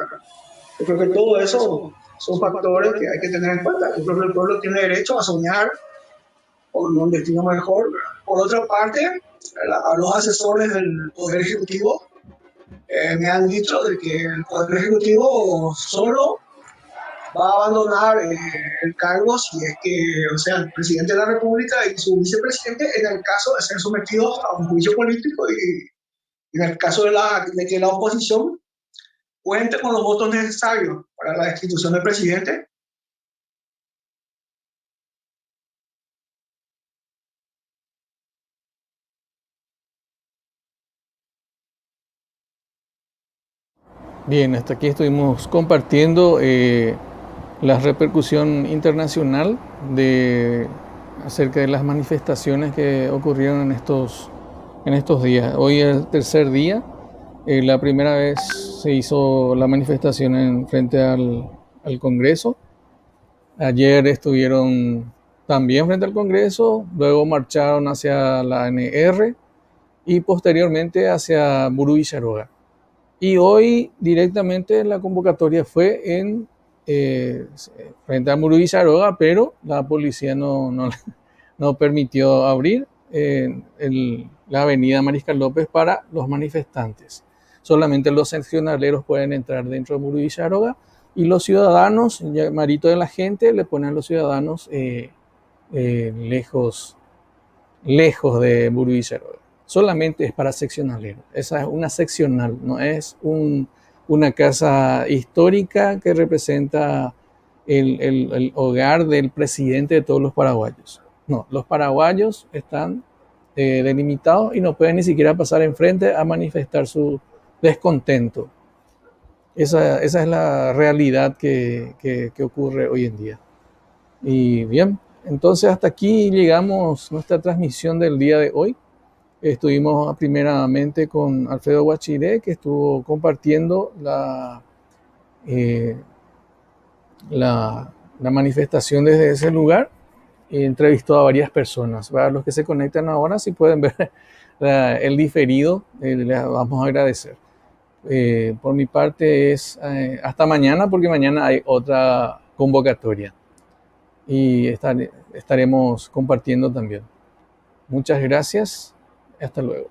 Yo creo que todo eso son factores que hay que tener en cuenta. Yo creo que el pueblo tiene derecho a soñar con un destino mejor. Por otra parte, a los asesores del Poder Ejecutivo me han dicho de que el Poder Ejecutivo solo va a abandonar el cargo si es que, o sea, el presidente de la República y su vicepresidente, en el caso de ser sometidos a un juicio político y en el caso de que la oposición cuente con los votos necesarios para la destitución del presidente. Bien, hasta aquí estuvimos compartiendo la repercusión internacional acerca de las manifestaciones que ocurrieron en estos días. Hoy es el tercer día. La primera vez se hizo la manifestación frente al Congreso. Ayer estuvieron también frente al Congreso, luego marcharon hacia la ANR y posteriormente hacia Burú Villaroga. Y hoy directamente la convocatoria fue frente a Burú Villaroga, pero la policía no permitió abrir la avenida Mariscal López para los manifestantes. Solamente los seccionaleros pueden entrar dentro de Burú Villaroga y los ciudadanos, llamarito de la gente, le ponen a los ciudadanos lejos de Burú Villaroga. Solamente es para seccionaleros. Esa es una seccional, no es una casa histórica que representa el hogar del presidente de todos los paraguayos. No, los paraguayos están delimitados y no pueden ni siquiera pasar enfrente a manifestar su descontento. Esa es la realidad que ocurre hoy en día. Y bien, entonces hasta aquí llegamos nuestra transmisión del día de hoy. Estuvimos primeramente con Alfredo Guachiré, que estuvo compartiendo la manifestación desde ese lugar y entrevistó a varias personas. Para los que se conectan ahora, si pueden ver el diferido, les vamos a agradecer. Por mi parte es hasta mañana, porque mañana hay otra convocatoria y estaremos compartiendo también. Muchas gracias Hasta luego.